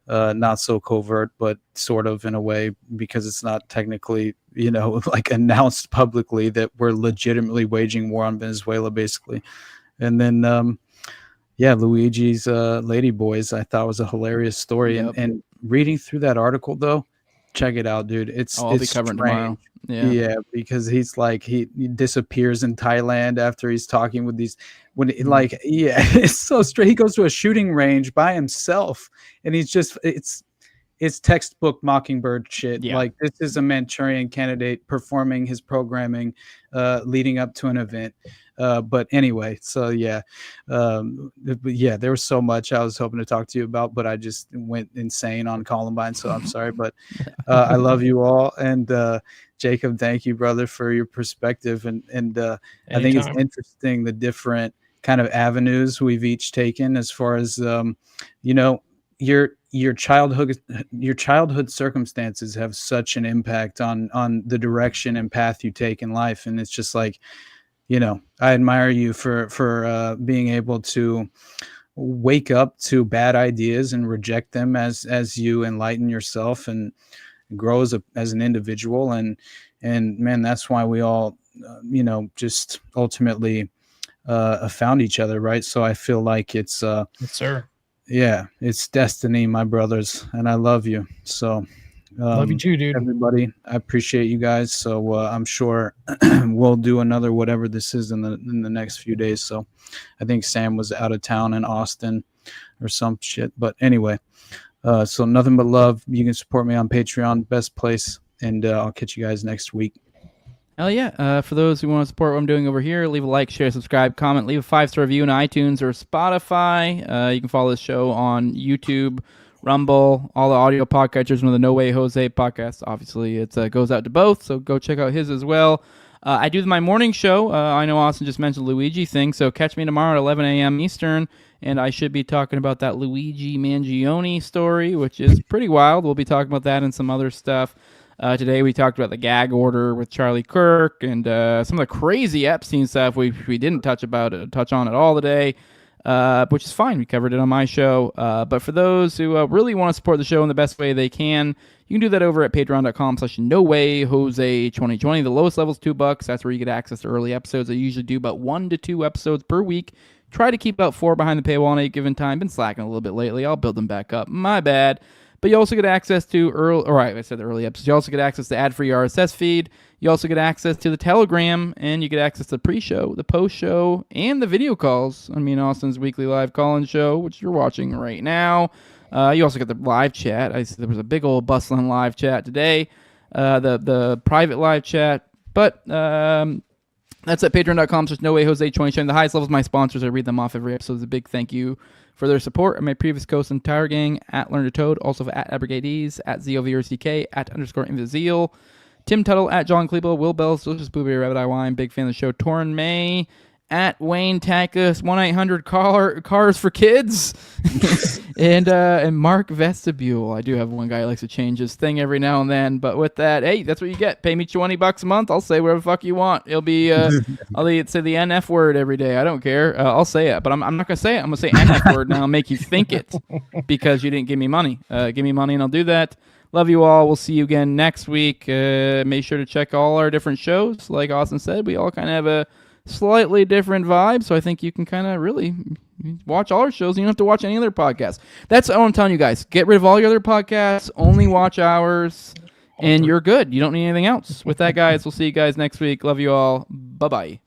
Not so covert, but sort of in a way, because it's not technically, like announced publicly that we're legitimately waging war on Venezuela, basically. And then, Luigi's Lady Boys, I thought was a hilarious story.
Yep.
And reading through that article, though, check it out, dude.
I'll be covering tomorrow.
Yeah, because he's like he disappears in Thailand after he's talking with these. It's so straight. He goes to a shooting range by himself, and he's just it's textbook Mockingbird shit.
Yeah.
Like, this is a Manchurian Candidate performing his programming, leading up to an event. But anyway, so there was so much I was hoping to talk to you about, but I just went insane on Columbine. So I'm sorry, but I love you all. And Jacob, thank you, brother, for your perspective. And I think it's interesting the different kind of avenues we've each taken as far as your childhood circumstances have such an impact on the direction and path you take in life. And it's just like, I admire you for being able to wake up to bad ideas and reject them as you enlighten yourself and grow as an individual. And man, that's why we all, just ultimately found each other, right? So I feel like it's
yes, sir.
Yeah, it's destiny, my brothers, and I love you. So
love you too, dude.
Everybody, I appreciate you guys. So I'm sure we'll do another whatever this is in the next few days. So I think Sam was out of town in Austin or some shit. But anyway, so nothing but love. You can support me on Patreon, best place, and I'll catch you guys next week.
Hell yeah. For those who want to support what I'm doing over here, leave a like, share, subscribe, comment, leave a 5-star review on iTunes or Spotify. You can follow the show on YouTube, Rumble, all the audio podcatchers, one of the No Way Jose podcasts. Obviously, it goes out to both, so go check out his as well. I do my morning show. I know Austin just mentioned the Luigi thing, so catch me tomorrow at 11 a.m. Eastern, and I should be talking about that Luigi Mangione story, which is pretty wild. We'll be talking about that and some other stuff. Today we talked about the gag order with Charlie Kirk and some of the crazy Epstein stuff we didn't touch on at all today, which is fine. We covered it on my show. But for those who really want to support the show in the best way they can, you can do that over at patreon.com/NoWayJose2020. The lowest level is $2. That's where you get access to early episodes. I usually do about 1 to 2 episodes per week. Try to keep about 4 behind the paywall at any given time. Been slacking a little bit lately. I'll build them back up. My bad. But you also get access to early episodes. You also get access to ad-free RSS feed. You also get access to the Telegram, and you get access to the pre-show, the post-show, and the video calls. I mean, Austin's weekly live call-in show, which you're watching right now. You also get the live chat. There was a big old bustling live chat today, the private live chat. But that's at patreon.com/NoWayJose2020. The highest levels of my sponsors. I read them off every episode. It's a big thank you for their support. And my previous co-host and entire gang, at Learn to Toad, also at Abrigadees, at ZOVRCK, at _Invizeal, Tim Tuttle, at John Klebo, Will Bells, Delicious Blueberry Rabbit Eye Wine, big fan of the show, Torrin May, at Wayne Takas, 1-800-Cars for Kids, and Mark Vestibule. I do have one guy who likes to change his thing every now and then, but with that, hey, that's what you get. Pay me $20 a month. I'll say whatever the fuck you want. It'll be, I'll say the NF word every day. I don't care. I'll say it, but I'm not going to say it. I'm going to say NF word now and make you think it because you didn't give me money. Give me money and I'll do that. Love you all. We'll see you again next week. Make sure to check all our different shows. Like Austin said, we all kind of have a slightly different vibe, so I think you can kind of really watch all our shows. You don't have to watch any other podcasts. That's what I'm telling you guys. Get rid of all your other podcasts. Only watch ours, and you're good. You don't need anything else. With that, guys, we'll see you guys next week. Love you all. Bye-bye.